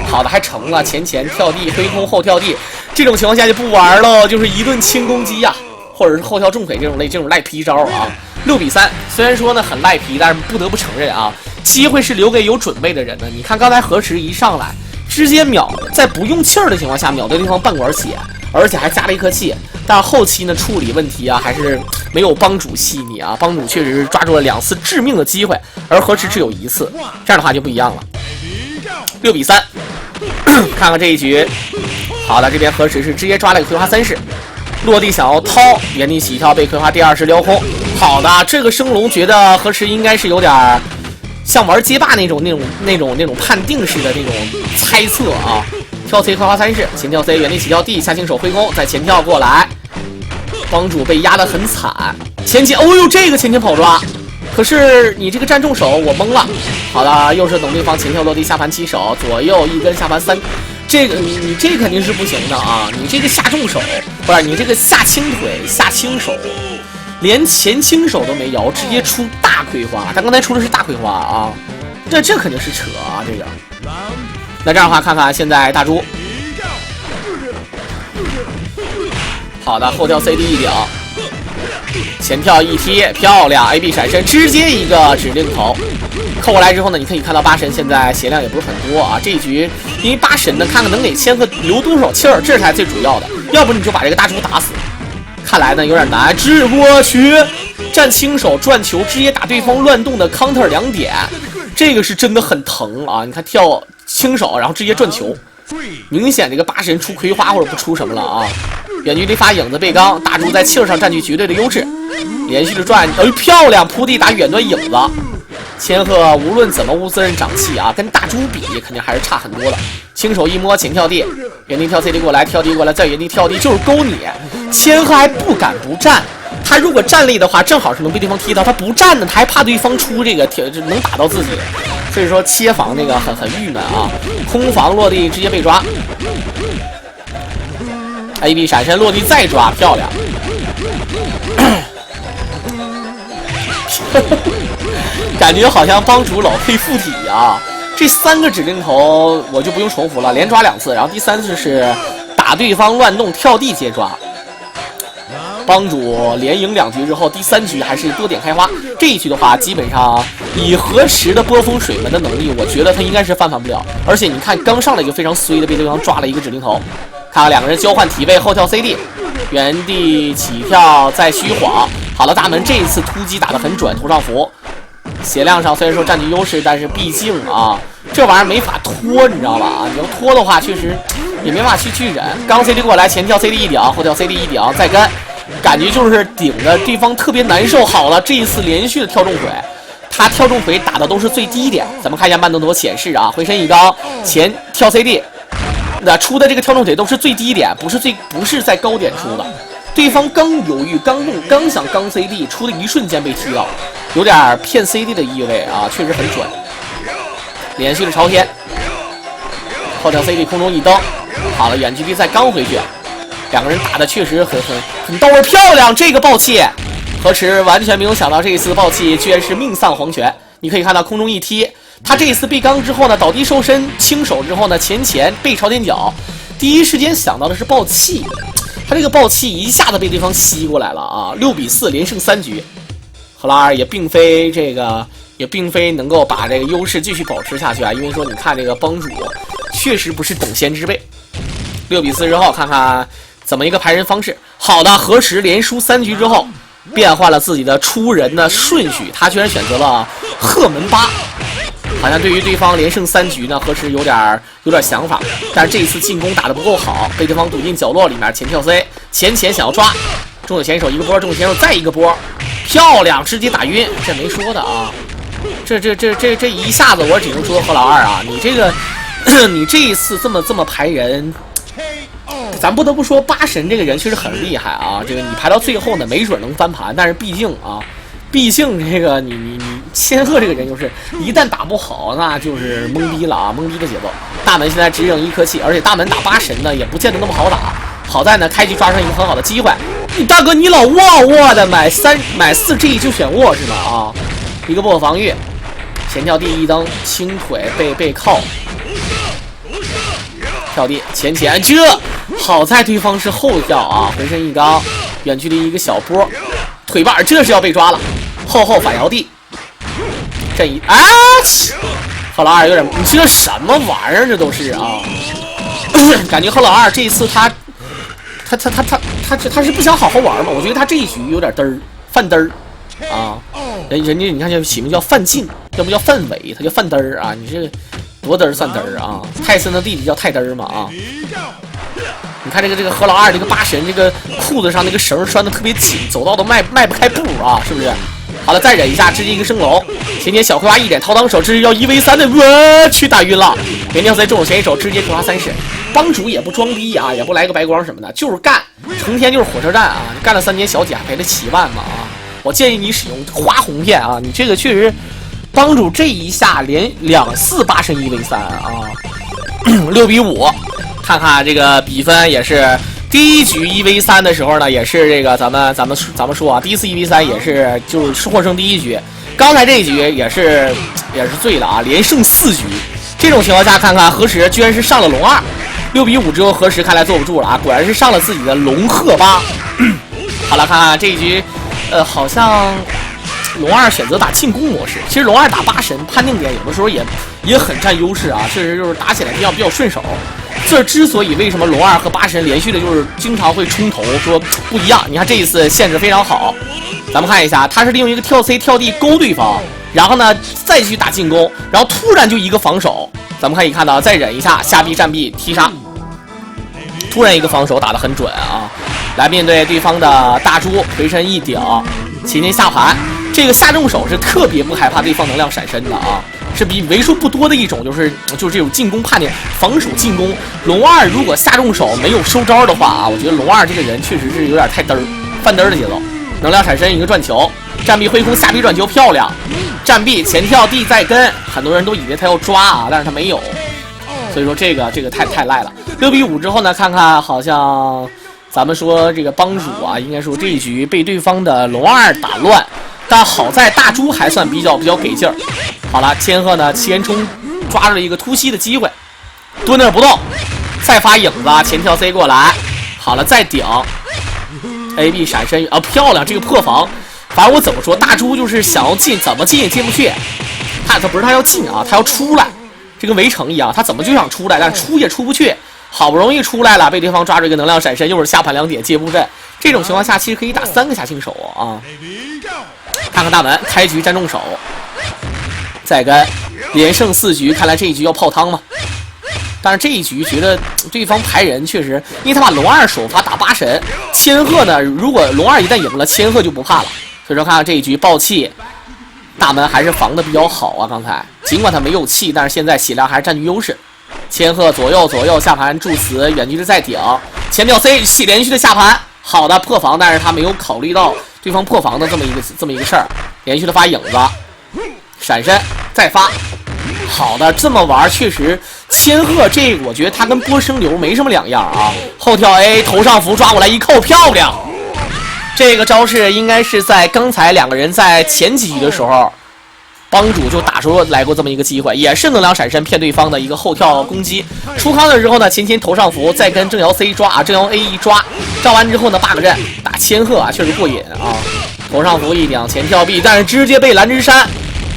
好的还成了，前跳地飞空后跳地，这种情况下就不玩了，就是一顿轻攻击呀，或者是后跳重腿这种赖皮招啊。6比3，虽然说呢很赖皮，但是不得不承认啊，机会是留给有准备的人的。你看刚才河池一上来，直接秒，在不用气儿的情况下秒对方半管血，而且还加了一颗气。但是后期呢处理问题啊，还是没有帮主细腻啊。帮主确实是抓住了2次致命的机会，而河池只有1次，这样的话就不一样了。6比3，看看这一局。好的，这边河池是直接抓了一个葵花3式，落地想要掏，原地起跳被葵花第2式撩空。好的，这个升龙觉得河池应该是有点像玩街霸那种判定式的那种猜测啊。跳 C 葵花3式，前跳 C 原地起跳 D 下轻手挥空，再前跳过来，帮主被压得很惨。前，哦呦，这个前跑抓，可是你这个站重手我懵了。好的，右手等对方前跳落地下盘起手，左右一根下盘3，这个你这肯定是不行的啊！你这个下重手不是你这个下轻腿下轻手。连前轻手都没摇，直接出大葵花。他刚才出的是大葵花啊，这肯定是扯啊！这个，那这样的话，看看现在大猪，好的，后跳 CD 一顶，前跳一踢，漂亮 ，AB 闪身，直接一个指令头扣过来之后呢，你可以看到八神现在血量也不是很多啊。这一局因为八神呢，看看能给千鹤留多少气儿，这才最主要的。要不你就把这个大猪打死。看来呢有点难，我去，站轻手转球，直接打对方乱动的 counter 2点，这个是真的很疼啊！你看跳轻手，然后直接转球，明显这个八神出葵花或者不出什么了啊！远距离发影子背刚，大猪在气儿上占据绝对的优势，连续的转，漂亮扑地打远端影子。千鹤无论怎么乌斯人长气啊，跟大猪比肯定还是差很多的。轻手一摸前跳地，原地跳 CD 过来，跳地过来，再原地跳地就是勾你。千鹤还不敢不站，他如果站立的话，正好是能被对方踢到。他不站呢，他还怕对方出这个能打到自己，所以说切防那个很郁闷啊。空防落地直接被抓 ，AB 闪身落地再抓，漂亮。感觉好像帮主老配附体啊！这3个指令头我就不用重复了，连抓2次，然后第3次是打对方乱动跳地接抓。帮主连赢2局之后，第3局还是多点开花。这一局的话，基本上以河池的波峰水门的能力，我觉得他应该是犯不了。而且你看，刚上来就非常衰的被对方抓了一个指令头。看看2个人交换体位，后跳 CD， 原地起跳再虚晃。好了，大门这一次突击打得很准，头上符。血量上虽然说占据优势，但是毕竟啊，这玩意儿没法拖，你知道吧？啊，你要拖的话，确实也没法去忍。刚 CD 过来，前跳 CD 一顶，后跳 CD 一顶，再跟，感觉就是顶着对方特别难受。好了，这一次连续的跳重腿，他跳重腿打的都是最低点。咱们看一下慢动作显示啊，回身一刚，前跳 CD， 那出的这个跳重腿都是最低点，不是在高点出的。对方刚犹豫、刚动、刚想刚 CD， 出的一瞬间被踢到，有点骗 CD 的意味啊，确实很准。连续的朝天，后跳 CD 空中一蹬，好了，远距离再刚回去，2个人打的确实很到位，漂亮！这个爆气，河池完全没有想到这一次的爆气居然是命丧黄泉。你可以看到空中一踢，他这一次被刚之后呢，倒地收身，轻手之后呢，前背朝天脚，第一时间想到的是爆气。他这个爆气一下子被对方吸过来了啊！6比4，连胜3局，赫拉尔也并非能够把这个优势继续保持下去啊，因为说你看这个帮主确实不是等闲之辈。6比4之后，看看怎么一个排人方式。好的，河池连输3局之后，变换了自己的出人的顺序，他居然选择了鹤门8。好像对于对方连胜3局呢，河池有点想法，但是这一次进攻打得不够好，被对方堵进角落里面，前跳 C， 前想要抓，中手前手一个波，中手前手再一个波，漂亮，直接打晕，这没说的啊，这一下子我只能说何老二啊，你这个你这一次这么排人，咱不得不说八神这个人确实很厉害啊，这个你排到最后呢，没准能翻盘，但是毕竟这个你千鹤这个人就是一旦打不好，那就是懵逼了啊，懵逼的节奏。大门现在只剩1颗气，而且大门打八神呢也不见得那么好打。好在呢，开局抓上一个很好的机会。你大哥，你老沃的买4G 就选沃是吧？啊，一个破防御，前跳地一蹬，轻腿背靠，跳地前，这好在对方是后跳啊，浑身一刚，远距离一个小波，腿把这是要被抓了，后反摇地，这一啊，贺老二有点，你这什么玩意儿？这都是啊，感觉贺老二这一次他是不想好好玩吗？我觉得他这一局有点嘚儿，犯嘚儿啊。人家你看这起名叫范进，要不叫范伟，他叫范嘚儿啊。你这多嘚儿算嘚儿啊？泰森的弟弟叫泰嘚儿嘛啊。你看这个何老二这个八神这个裤子上那个绳拴的特别紧，走道都迈不开步啊，是不是？好了，再忍一下，直接一个升龙。前天小葵花一点掏裆手，这是要1v3的，我去打晕了。连跳 C 中手前一手直接葵花30，帮主也不装逼啊，也不来个白光什么的，就是干，成天就是火车站啊，干了3年小甲赔了7万嘛啊！我建议你使用花红片啊，你这个确实帮主这一下连2-4八神1v3啊，6-5，看看这个比分也是。第一局1v3的时候呢，也是这个咱们说啊，第一次1v3也是就是获胜第一局。刚才这一局也是醉了啊，连胜4局。这种情况下，看看何时居然是上了龙2，6-5之后何时看来坐不住了啊，果然是上了自己的龙鹤8。好了，看看这一局，好像龙2选择打进攻模式。其实龙2打8神判定点有的时候也很占优势啊，确实就是打起来比较顺手。这之所以为什么龙2和8神连续的就是经常会冲头，说不一样。你看这一次限制非常好，咱们看一下，他是利用一个跳 C 跳地勾对方，然后呢再去打进攻，然后突然就一个防守，咱们可以看到再忍一下，下臂站臂踢杀，突然一个防守打得很准啊！来面对对方的大猪回身一顶，前天下盘，这个下重手是特别不害怕对方能量闪身的啊。是比为数不多的一种，就是这种进攻判定、防守进攻。龙2如果下重手没有收招的话啊，我觉得龙2这个人确实是有点太嘚儿，犯嘚儿的节奏。能量产生一个转球，站臂挥空，下臂转球漂亮，站臂前跳地再跟，很多人都以为他要抓啊，但是他没有，所以说这个太赖了。6-5之后呢，看看好像咱们说这个帮主啊，应该说这一局被对方的龙2打乱。但好在大猪还算比较给劲儿。好了，千鹤呢前冲抓住了一个突袭的机会，蹲那儿不动，再发影子，前跳 C 过来，好了再顶 ，AB 闪身啊漂亮，这个破防，反正我怎么说，大猪就是想要进，怎么进也进不去，他不是他要进啊，他要出来，这跟围城一样，他怎么就想出来，但出也出不去，好不容易出来了，被对方抓住一个能量闪身，又是下盘2点接布阵，这种情况下其实可以打3个下清手啊。看看大门，开局占重手，再跟连胜4局，看来这一局要泡汤嘛。但是这一局觉得对方排人确实，因为他把龙2首发打8神，千鹤呢，如果龙2一旦赢了，千鹤就不怕了。所以说看看这一局爆气，大门还是防的比较好啊。刚才尽管他没有气，但是现在血量还是占据优势。千鹤左右下盘助死，远距离再顶，前跳 C 连续的下盘，好的破防，但是他没有考虑到对方破防的这么一个事儿，连续的发影子，闪身再发，好的，这么玩确实，千鹤这个我觉得他跟波生流没什么两样啊。后跳 A 头上符抓过来一扣，漂亮。这个招式应该是在刚才2个人在前几局的时候，帮主就打出来过这么一个机会，也是能量闪身骗对方的一个后跳攻击。出康的时候呢，前头上符，再跟正摇 C 抓啊，正摇 A 一抓，照完之后呢 ，bug 阵打千鹤啊，确实过瘾啊。头上符一顶前跳 B， 但是直接被蓝之山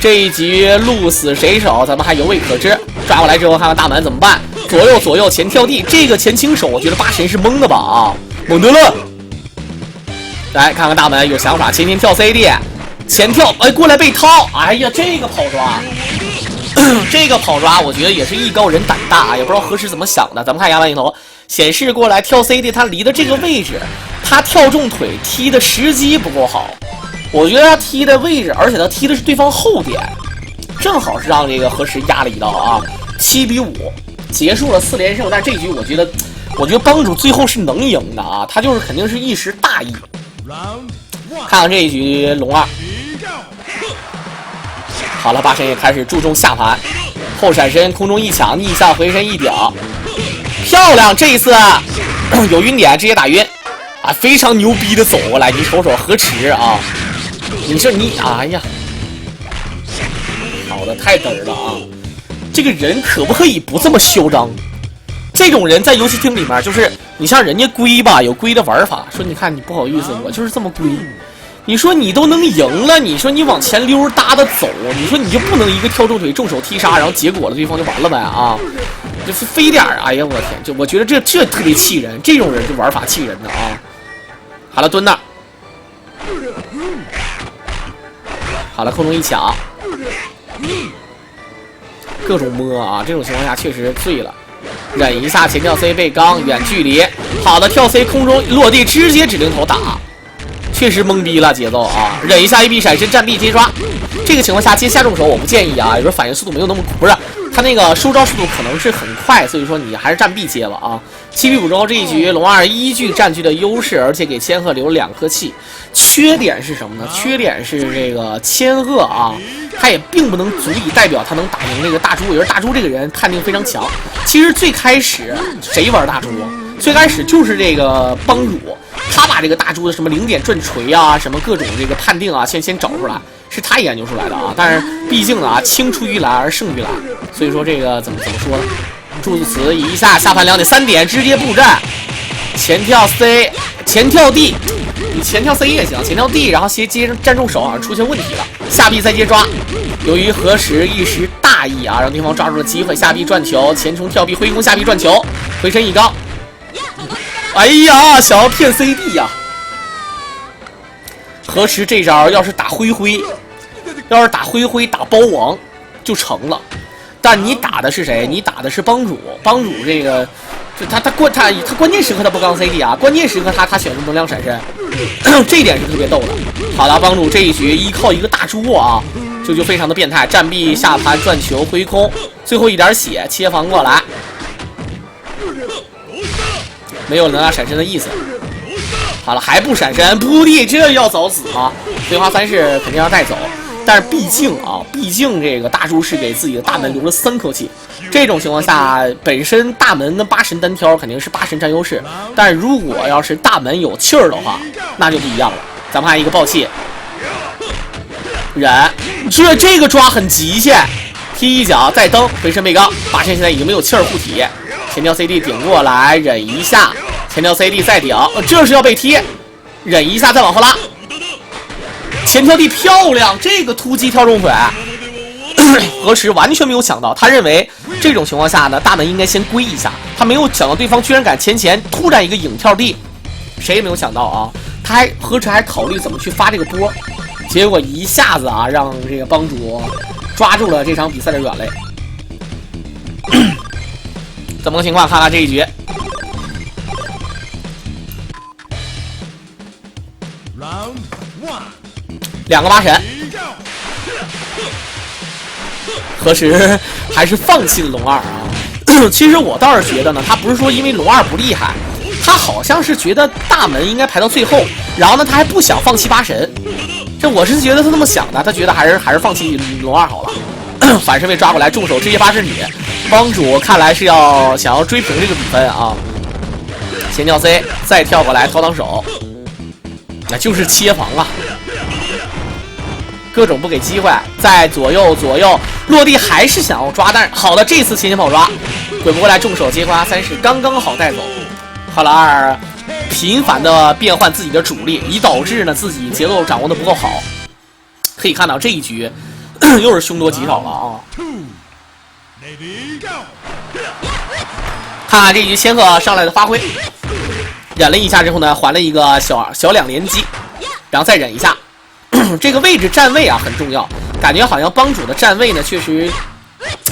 这一局鹿死谁手，咱们还犹未可知。抓过来之后，看看大门怎么办？左右前跳地，这个前轻手，我觉得8神是懵的吧啊，懵得了。来看看大门有想法，前跳 CD， 前跳哎过来被掏，哎呀这个跑抓，这个跑抓我觉得也是艺高人胆大啊，也不知道何时怎么想的。咱们看一下万镜头显示过来跳 CD， 他离的这个位置，他跳中腿踢的时机不够好，我觉得他踢的位置，而且他踢的是对方后点，正好是让这个何时压了一刀啊，7-5结束了4连胜。但这一局我觉得帮主最后是能赢的啊，他就是肯定是一时大意。看看这一局龙2，好了，8神也开始注重下盘，后闪身空中一抢，逆向回身一顶，漂亮！这一次有晕点，直接打晕啊，非常牛逼的走过来，你瞅瞅何池啊！你说你，哎呀，脑的，太嘚儿了啊！这个人可不可以不这么嚣张？这种人在游戏厅里面，就是你像人家龟吧，有龟的玩法，说你看你不好意思，我就是这么龟。你说你都能赢了，你说你往前溜搭的走，你说你就不能一个跳重腿、重手踢杀，然后结果了对方就完了呗啊？就是飞点儿，哎呀我天，就我觉得这特别气人，这种人就玩法气人的啊。好了，蹲那儿。好了，空中一抢，各种摸啊！这种情况下确实醉了。忍一下，前跳 C 被刚，远距离。好的，跳 C 空中落地，直接指令头打，确实懵逼了节奏啊！忍一下 AB 闪身，站 B 接抓。这个情况下接下重手我不建议啊，有时候反应速度没有那么不是，他那个收招速度可能是很快，所以说你还是站 B 接吧啊。7比5之后这一局龙二依据占据的优势，而且给千鹤留了2颗气。缺点是什么呢？缺点是这个千鹤啊，他也并不能足以代表他能打赢这个大猪。也就是大猪这个人判定非常强。其实最开始谁玩大猪？最开始就是这个帮主，他把这个大猪的什么0点转锤啊，什么各种这个判定啊，先找出来，是他研究出来的啊。但是毕竟呢，青出于蓝而胜于蓝，所以说这个怎么说呢？柱子词一下下盘2点3点直接布阵，前跳 C， 前跳 D， 你前跳 C 也行，前跳 D， 然后接站重手啊，出现问题了，下臂再接抓。由于何时一时大意啊，让对方抓住了机会，下臂转球，前冲跳臂挥空下臂转球，回身一高。哎呀，想要骗 CD 呀！何时这招要是打灰灰打包王就成了。但你打的是谁？你打的是帮主，帮主这个，他关键时刻他不刚 CD 啊，关键时刻他选出能量闪身，这一点是特别逗的。好了，帮主这一局依靠一个大猪啊，就非常的变态，站臂下盘转球挥空，最后一点血切防过来，没有能量闪身的意思。好了，还不闪身，扑地，这要早死吗？葵花3式肯定要带走。但是毕竟这个大猪是给自己的大门留了3颗气，这种情况下，本身大门的8神单挑肯定是8神占优势，但是如果要是大门有气儿的话，那就不一样了。咱们看一个爆气，忍，这个抓很极限，踢一脚再蹬，回身被刚，8神现在已经没有气儿护体，前跳 CD 顶过来，忍一下，前跳 CD 再顶，这是要被踢，忍一下再往后拉。前跳地漂亮，这个突击跳重腿，何时完全没有想到，他认为这种情况下呢，大门应该先归一下，他没有想到对方居然敢前突然一个影跳地，谁也没有想到啊，何时还考虑怎么去发这个波，结果一下子啊，让这个帮主抓住了这场比赛的软肋。怎么个情况？看看这一局。2个8神，何时还是放弃了龙二啊？其实我倒是觉得呢，他不是说因为龙二不厉害，他好像是觉得大门应该排到最后，然后呢他还不想放弃8神，这我是觉得他那么想的，他觉得还是放弃龙二好了。反身被抓过来，重手直接8神女，帮主看来是想要追平这个比分啊。前跳 C 再跳过来掏挡手，那就是切防啊。各种不给机会，在左右落地还是想要抓，但是好的，这次前跑抓，滚不过来，重手接花3式刚刚好带走。浩老二频繁的变换自己的主力，以导致呢自己节奏掌握的不够好。可以看到这一局又是凶多吉少了啊！看看这一局千鹤上来的发挥，忍了一下之后呢，还了一个小2连击，然后再忍一下。这个位置站位啊很重要，感觉好像帮主的站位呢确实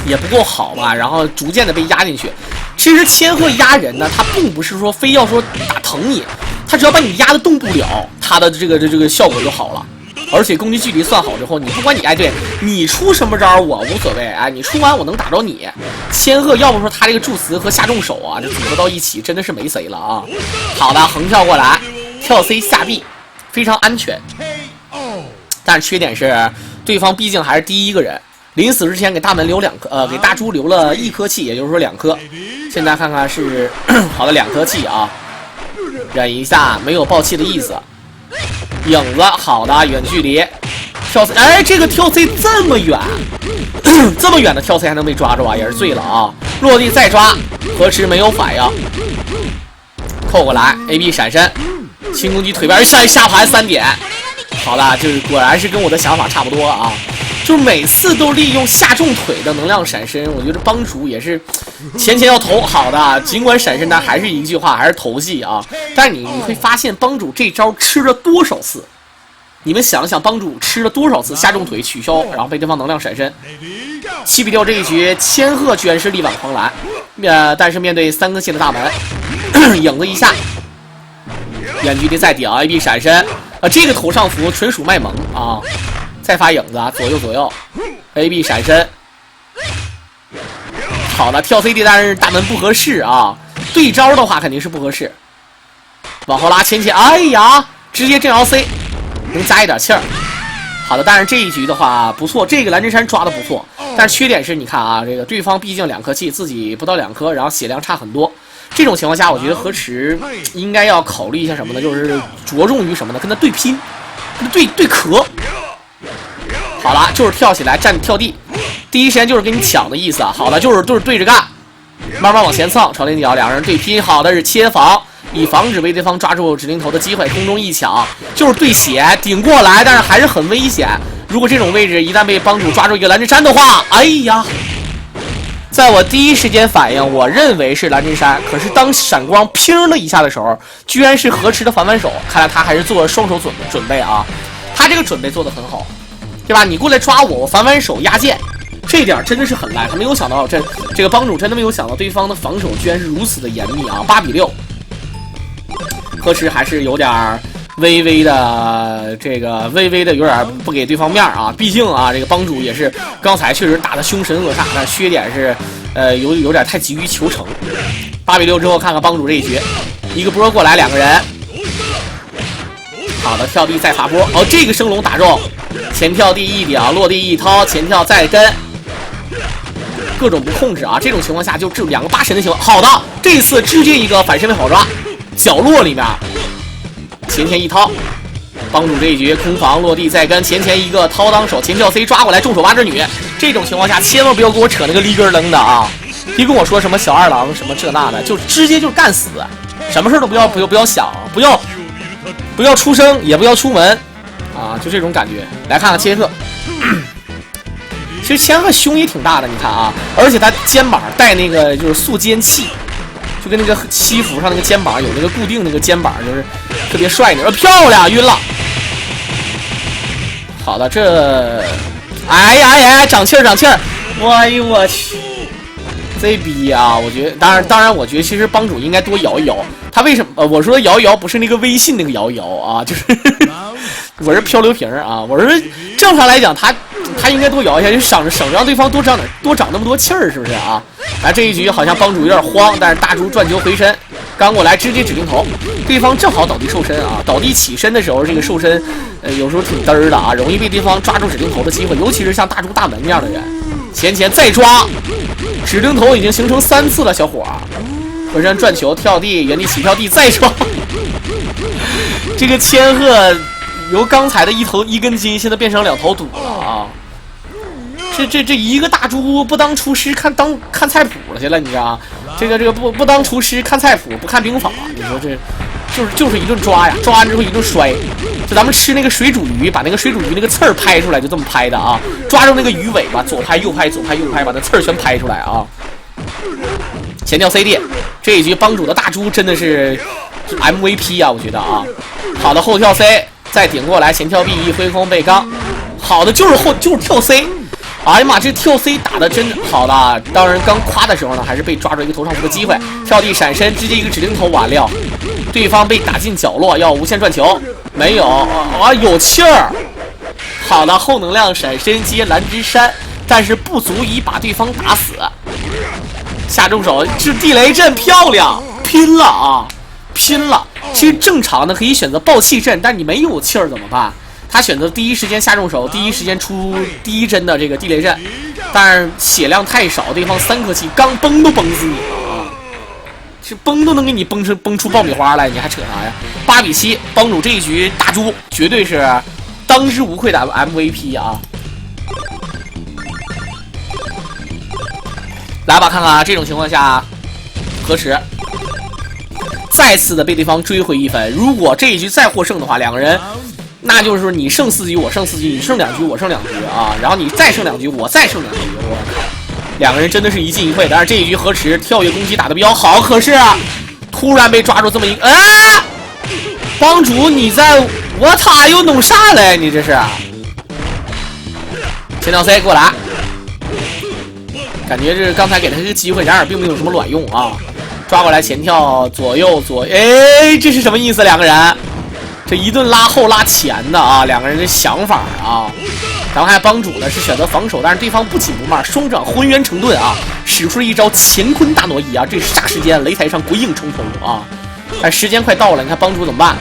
也不够好吧，然后逐渐的被压进去。其实千鹤压人呢，他并不是说非要说打疼你，他只要把你压的动不了，他的这个效果就好了。而且攻击距离算好之后，你不管你对你出什么招我无所谓，你出完我能打着你。千鹤要不说他这个助词和下重手啊，这组合到一起真的是没谁了啊。好的，横跳过来，跳 C 下 B， 非常安全。但是缺点是，对方毕竟还是第一个人，临死之前给大门留给大猪留了1颗气，也就是说2颗。现在看看是好的2颗气啊，忍一下，没有爆气的意思。影子好的远距离跳 C， 哎，这个跳 C 这么远，这么远的跳 C 还能被抓住啊，也是醉了啊！落地再抓，何池没有反应，扣过来 ，AB 闪身，轻攻击腿边下盘3点，好的，就是果然是跟我的想法差不多啊。就是每次都利用下重腿的能量闪身，我觉得帮主也是前要投好的，尽管闪身，但还是一句话，还是投戏啊。但是你会发现帮主这招吃了多少次？你们想想，帮主吃了多少次下重腿取消，然后被对方能量闪身？7比6这一局，千鹤居然是力挽狂澜，但是面对3根线的大门，影子一下，远距离再顶 AB 闪身，这个头上符纯属卖萌啊。再发影子啊，左右 ，AB 闪身，好的，跳 CD， 但是大门不合适啊，对招的话肯定是不合适，往后拉前，哎呀，直接正摇 C， 能加一点气儿，好的，但是这一局的话不错，这个蓝针山抓的不错，但是缺点是你看啊，这个对方毕竟2颗气，自己不到2颗，然后血量差很多，这种情况下，我觉得河池应该要考虑一下什么呢？就是着重于什么呢？跟他对拼，跟他对壳。好了，就是跳起来站跳地，第一时间就是跟你抢的意思啊。好的，就是对着干，慢慢往前蹭，朝天角2人对拼，好的是切防，以防止被对方抓住指令头的机会，空中一抢就是对血顶过来，但是还是很危险。如果这种位置一旦被帮主抓住一个蓝针山的话，哎呀，在我第一时间反应，我认为是蓝针山，可是当闪光拼了一下的时候，居然是河池的反反手，看来他还是做了双手准备啊，他这个准备做得很好。对吧？你过来抓我，我反手压剑，这点真的是很烂。他没有想到，这个帮主真的没有想到对方的防守居然是如此的严密啊！8比6，河池还是有点微微的有点不给对方面啊。毕竟啊，这个帮主也是刚才确实打得凶神恶煞，但缺点是有点太急于求成。8比6之后，看看帮主这一局，一个波过来，2个人。好的，跳地再发波，哦，这个升龙打中，前跳地一顶，落地一掏，前跳再跟，各种不控制啊！这种情况下就2个8神的情况。好的，这次直接一个反身位好抓，角落里面前一掏，帮主这一局空防落地再跟，前一个掏当手，前跳 C 抓过来，重手八之女。这种情况下千万不要给我扯那个立根楞的啊！别跟我说什么小二郎什么这那的，就直接就干死，什么事都不要想，不要出声，也不要出门，啊，就这种感觉。来看看千鹤，其实千鹤胸也挺大的，你看啊，而且他肩膀带那个就是塑肩器，就跟那个西服上那个肩膀有那个固定那个肩膀，就是特别帅那漂亮，晕了。好的，这，哎呀，长气儿，哎呦我去！这逼啊！我觉得，当然，我觉得其实帮主应该多摇一摇。他为什么？我说摇一摇不是那个微信那个摇一摇啊，就是我是漂流瓶啊。我说正常来讲，他应该多摇一下，就省着让对方多长那么多气儿，是不是啊？来这一局好像帮主有点慌，但是大猪转球回身，刚过来直接指定头，对方正好倒地瘦身啊。倒地起身的时候，这个瘦身，有时候挺嘚儿的啊，容易被对方抓住指定头的机会，尤其是像大猪大门这样的人。前再抓，指定头已经形成3次了，小伙儿。回身转球跳地，原地起跳地再抓。这个千鹤由刚才的一根筋，现在变成2头堵了啊！这一个大猪不当厨师看菜谱了去了，你知道？这个不当厨师看菜谱不看兵法，你说这就是一顿抓呀，抓完之后一顿摔。就咱们吃那个水煮鱼，把那个水煮鱼那个刺儿拍出来，就这么拍的啊！抓住那个鱼尾巴，左拍右拍，把那刺儿全拍出来啊！前跳 CD， 这一局帮主的大猪真的是 MVP 啊，我觉得啊。好的，后跳 C， 再顶过来，前跳 B 一挥空被刚。好的，就是跳 C。哎呀妈，这跳 C 打的真好的！当然刚夸的时候呢，还是被抓住一个头上服的机会，跳地闪身，直接一个指令头完了。对方被打进角落，要无限转球，没有啊，有气儿。好的，后能量闪身接蓝之山，但是不足以把对方打死。下重手是地雷阵，漂亮，拼了啊，拼了！其实正常的可以选择爆气阵，但你没有气儿怎么办？他选择第一时间下重手，第一时间出第一针的这个地雷阵，但是血量太少，对方3颗气，刚崩都崩死你了啊！这崩都能给你崩出爆米花来，你还扯啥呀？8比7，帮主这一局大猪绝对是当之无愧的 MVP 啊！来吧，看看啊，这种情况下，何池再次的被对方追回1分。如果这一局再获胜的话，两个人那就是说你胜4局，我胜4局，你胜2局，我胜2局啊，然后你再胜2局，我再胜2局。我靠，两个人真的是一进一退。但是这一局何池跳跃攻击打得比较好，可是啊，突然被抓住这么一个啊，帮主你在我塔又弄啥嘞？你这是前跳 C 过来。感觉这刚才给他一个机会，然而并没有什么卵用啊！抓过来前跳左右，哎，这是什么意思？两个人这一顿拉后拉前的啊，两个人的想法啊。咱们看帮主呢是选择防守，但是对方不紧不慢，双掌浑圆成盾啊，使出了一招乾坤大挪移啊！这霎时间擂台上鬼影重重啊！但时间快到了，你看帮主怎么办？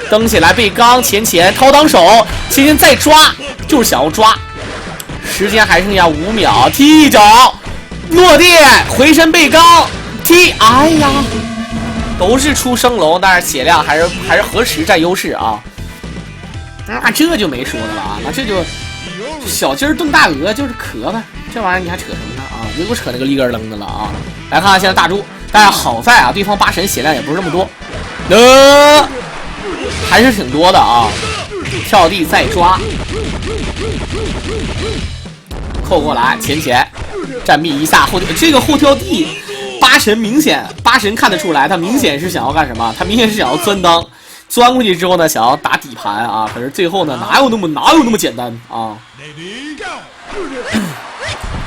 蹬起来背刚前掏挡手，前再抓，就是想要抓。时间还剩下5秒，踢一脚。落地回身背刚踢，哎呀，都是出升龙，但是血量还是何池占优势啊。那这就没说的了啊，那这就小鸡儿炖大鹅就是壳呗，这玩意儿你还扯什么呢啊？别给我扯那个立根楞的了啊！来看看现在大猪，但是好在啊，对方8神血量也不是这么多，还是挺多的啊。跳地再抓，扣过来前。战臂一下后这个后跳地，8神看得出来，他明显是想要干什么？他明显是想要钻过去之后呢，想要打底盘啊。可是最后呢，哪有那么简单啊？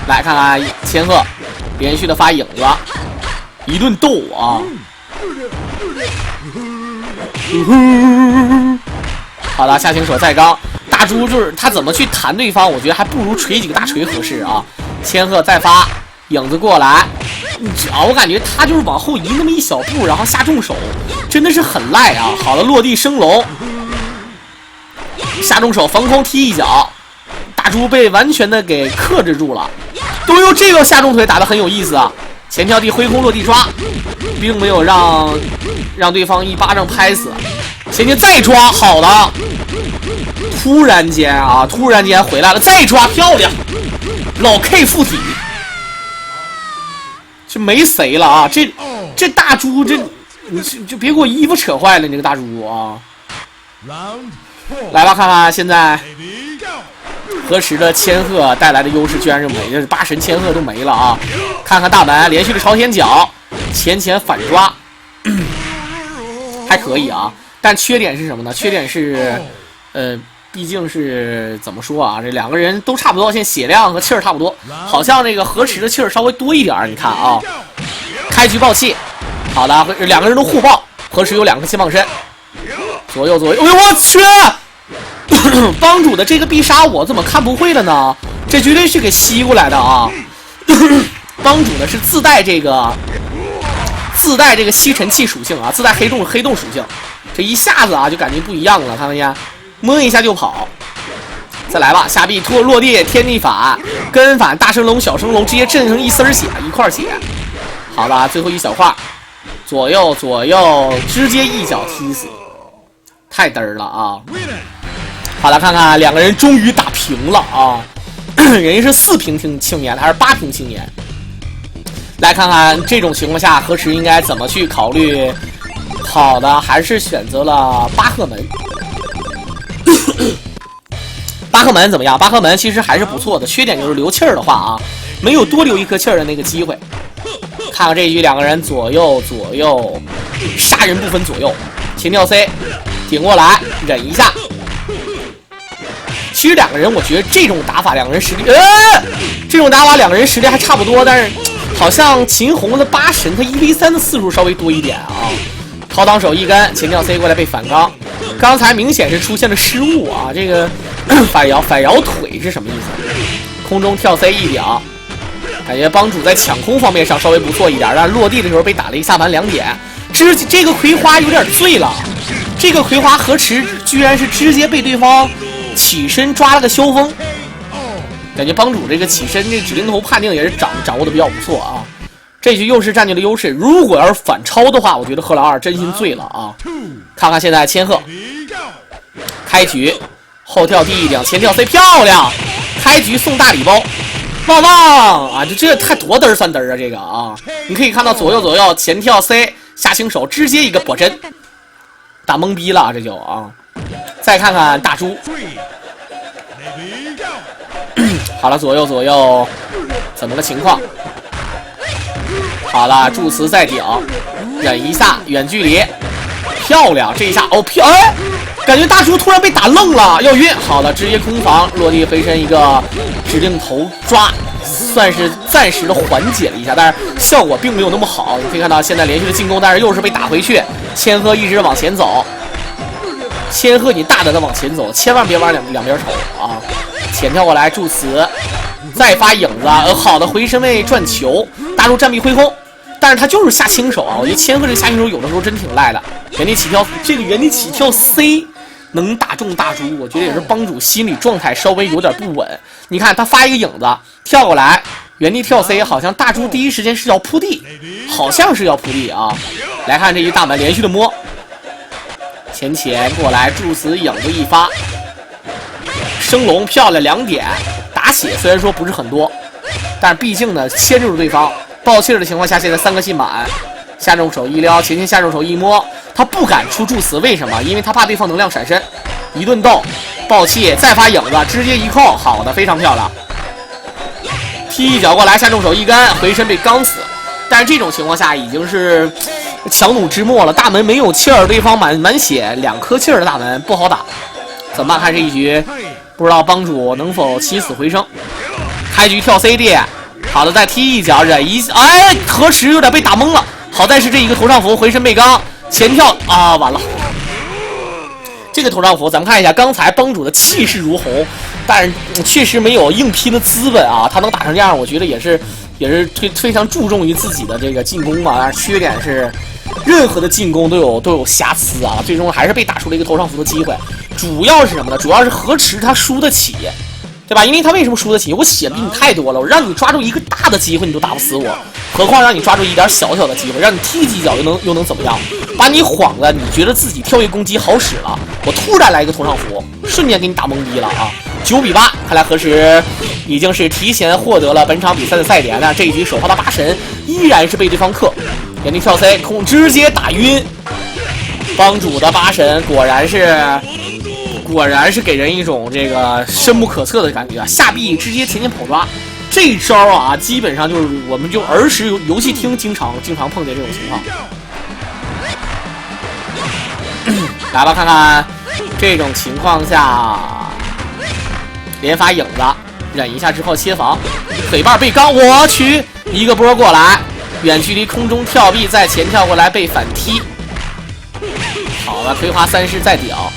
来看看千鹤连续的发影子，一顿斗啊！好了，下行手再刚，大猪就是他怎么去弹对方，我觉得还不如锤几个大锤合适啊。千鹤再发影子过来，我感觉他就是往后移那么一小步，然后下重手，真的是很赖啊！好了，落地升龙，下重手防空踢一脚，大猪被完全的给克制住了。都用这个下重腿打得很有意思啊！前跳地挥空落地抓，并没有让对方一巴掌拍死。前天再抓，好的，突然间回来了，再抓漂亮。老 K 附体，这没谁了啊！这大猪，你就别给我衣服扯坏了，你这个大猪啊！来吧，看看现在何池的千鹤带来的优势居然是没，这8神千鹤都没了啊！看看大门连续的朝天脚，前反抓，还可以啊。但缺点是什么呢？缺点是，毕竟是怎么说啊？这两个人都差不多，现在血量和气儿差不多，好像那个何池的气儿稍微多一点。你看啊，开局爆气，好的，两个人都互爆，何池有2个气棒身，左右，哎呦我去！帮主的这个必杀我怎么看不会了呢？这绝对是给吸过来的啊！帮主的是自带这个吸尘器属性啊，自带黑洞属性，这一下子啊就感觉不一样了，看没见？摸一下就跑，再来吧，下臂拖落地天地反跟反大升龙小升龙直接震成一丝血一块血，好吧，最后一小块，左右直接一脚踢死，太嘚儿了啊！好了，看看两个人终于打平了啊，人家是4平青年还是8平青年？来看看这种情况下何池应该怎么去考虑？好的，还是选择了巴赫门。巴赫门怎么样？巴赫门其实还是不错的，缺点就是留气儿的话啊，没有多留1颗气儿的那个机会。看看这一局，两个人左右，杀人不分左右，前跳 C 顶过来，忍一下。其实两个人，我觉得这种打法，两个人实力，这种打法两个人实力还差不多，但是好像秦红的8神他1v3的次数稍微多一点啊。掏挡手一根，前跳 C 过来被反刚，刚才明显是出现了失误啊！这个反摇腿是什么意思？空中跳 C 一顶，感觉帮主在抢空方面上稍微不错一点，但落地的时候被打了一下盘2点。这个葵花有点醉了，这个葵花何池居然是直接被对方起身抓了个萧峰，感觉帮主这个起身这指令头判定也是掌握的比较不错啊。这局又是占据了优势，如果要是反超的话，我觉得贺老二真心醉了啊！看看现在千鹤开局后跳低一顶，前跳 C 漂亮，开局送大礼包，旺旺啊！这太多嘚儿算嘚儿啊！这个啊，你可以看到左右前跳 C 下轻手，直接一个bỏ针，打懵逼了这就啊！再看看大猪，好了，左右怎么个情况？好了，助词再顶，忍一下，远距离，漂亮！这一下哦哎，感觉大猪突然被打愣了，要晕。好的，直接空防落地回身一个指定头抓，算是暂时的缓解了一下，但是效果并没有那么好。你可以看到现在连续的进攻，但是又是被打回去。千鹤一直往前走，千鹤你大胆的往前走，千万别往两边瞅啊！前跳过来助词，再发影子，好的回身位转球，大猪战臂挥空。但是他就是下轻手啊！我觉得千鹤这下轻手有的时候真挺赖的。原地起跳，这个原地起跳 C 能打中大猪，我觉得也是帮主心理状态稍微有点不稳。你看他发一个影子跳过来，原地跳 C， 好像大猪第一时间是要扑地，好像是要扑地啊！来看这一大门连续的摸，前过来助词影子一发，升龙漂亮2点，打血虽然说不是很多，但是毕竟呢牵制住对方。爆气儿的情况下，现在3个信满，下重手一撩，前下重手一摸，他不敢出助词，为什么？因为他怕对方能量闪身，一顿斗，爆气再发影子，直接一扣，好的，非常漂亮。踢一脚过来，下重手一根，回身被刚死。但是这种情况下已经是强弩之末了，大门没有气儿，对方满血2颗气儿的大门不好打，怎么办？看这一局，不知道帮主能否起死回生。开局跳 CD。好的，再踢一脚，忍一下，哎，何时有点被打懵了。好在是这一个头上符，回身被刚，前跳啊，完了。这个头上符，咱们看一下，刚才帮主的气势如虹，但是确实没有硬拼的资本啊。他能打成这样，我觉得也是非常注重于自己的这个进攻嘛。但是缺点是，任何的进攻都有瑕疵啊，最终还是被打出了一个头上符的机会。主要是什么呢？主要是何池他输得起。对吧？因为他为什么输得起？我血比你太多了，我让你抓住一个大的机会，你都打不死我，何况让你抓住一点小的机会，让你踢几脚又能怎么样？把你晃的，你觉得自己跳跃攻击好使了，我突然来一个头上符，瞬间给你打懵逼了啊！9比8，看来何时已经是提前获得了本场比赛的赛点，但这一局首发的8神依然是被对方克，原地跳 C 空直接打晕，帮主的8神果然是给人一种这个深不可测的感觉啊！下臂直接前跑抓，这招啊，基本上就是我们就儿时游戏厅经常碰见这种情况。来吧，看看这种情况下，连发影子，忍一下之后切防，腿瓣被刚，我去一个波过来，远距离空中跳臂，再前跳过来被反踢。好了，葵花3式再屌。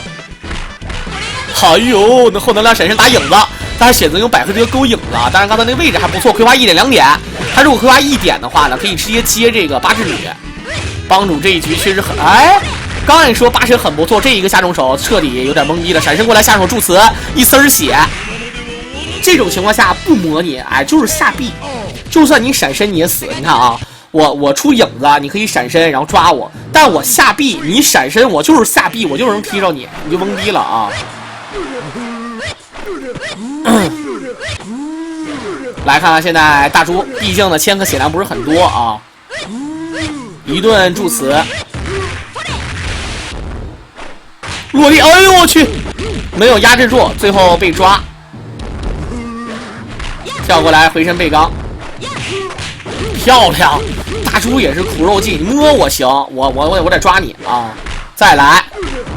哎呦，那后能量闪身打影子，但是选择用百合这个勾影子，当然刚才那个位置还不错，葵花1点2点，他如果葵花1点的话呢，可以直接接这个8之旅。帮主这一局确实很，哎，刚才说8神很不错，这一个下重手彻底有点懵逼了，闪身过来下手助词一丝血，这种情况下不模拟，哎，就是下臂，就算你闪身你也死。你看啊，我出影子，你可以闪身然后抓我，但我下臂，你闪身我就是下臂，我就能踢着你，你就懵逼了啊。来看看现在大猪，毕竟呢千克血量不是很多啊，一顿助词落地，哎呦我去，没有压制住，最后被抓，跳过来回身被刚，漂亮，大猪也是苦肉计，摸我行，我得抓你啊，再来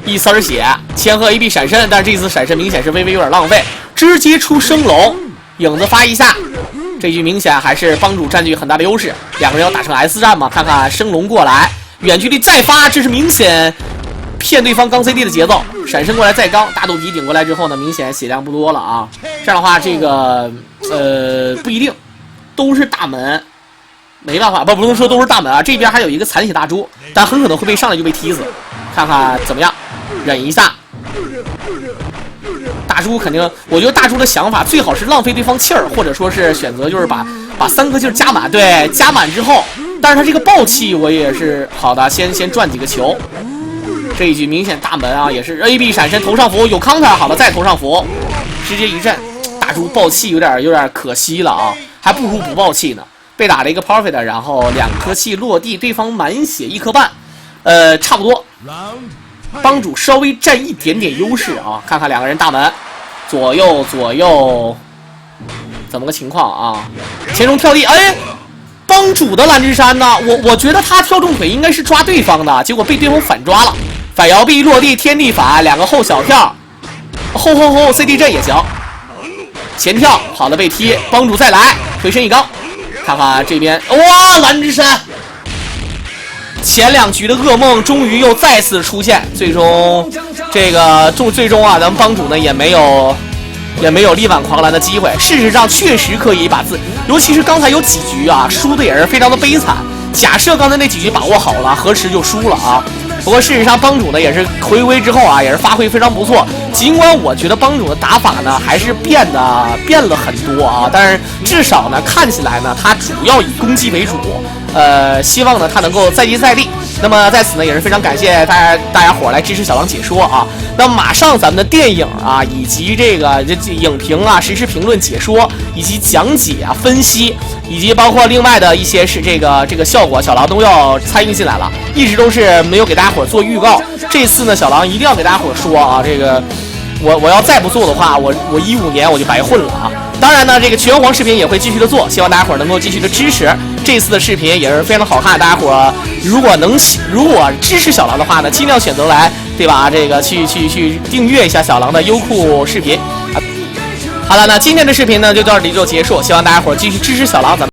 一丝血，千鹤 AB 闪身，但是这次闪身明显是微微有点浪费，直接出升龙，影子发一下，这局明显还是帮主占据很大的优势，两个人要打成 S 战嘛，看看升龙过来，远距离再发，这是明显骗对方刚 CD 的节奏，闪身过来再刚，大肚皮顶过来之后呢，明显血量不多了啊，这样的话这个不一定都是大门。没办法，不能说都是大门啊，这边还有一个残血大猪，但很可能会被上来就被踢死，看看怎么样，忍一下。大猪肯定，我觉得大猪的想法最好是浪费对方气儿，或者说是选择就是把3颗劲儿加满，对，加满之后，但是他这个爆气我也是好的，先转几个球，这一局明显大门啊，也是 AB 闪身头上符有 counter， 好了再头上符，直接一阵大猪爆气有点可惜了啊，还不如不爆气呢。被打了一个 perfect， 然后2颗气落地，对方满血1颗半，差不多。帮主稍微占一点点优势啊，看看2个人大门左右，怎么个情况啊？前中跳地，哎，帮主的蓝之山呢？我觉得他跳重腿应该是抓对方的，结果被对方反抓了。反摇臂落地天地反，2个后小跳，后 CD 阵也行。前跳好的被踢，帮主再来回身一刚，看看这边哇蓝之山。前2局的噩梦终于又再次出现，最终啊，咱们帮主呢也没有力挽狂澜的机会。事实上确实可以把尤其是刚才有几局啊，输的也是非常的悲惨。假设刚才那几局把握好了，何时就输了啊？不过事实上帮主呢也是回归之后啊，也是发挥非常不错。尽管我觉得帮主的打法呢还是变了很多啊，但是至少呢看起来呢他主要以攻击为主。希望呢他能够再接再厉。那么在此呢也是非常感谢大家伙来支持小狼解说啊。那马上咱们的电影啊，以及这影评啊、实时评论解说，以及讲解啊、分析，以及包括另外的一些是这个效果，小狼都要参与进来了。一直都是没有给大家伙做预告，这次呢小狼一定要给大家伙说啊，我要再不做的话，我15年我就白混了啊。当然呢，这个拳皇视频也会继续的做，希望大家伙能够继续的支持。这次的视频也是非常的好看，大家伙如果支持小狼的话呢，尽量选择来，对吧？去订阅一下小狼的优酷视频。好了，那今天的视频呢就到这里就结束，希望大家伙继续支持小狼，咱们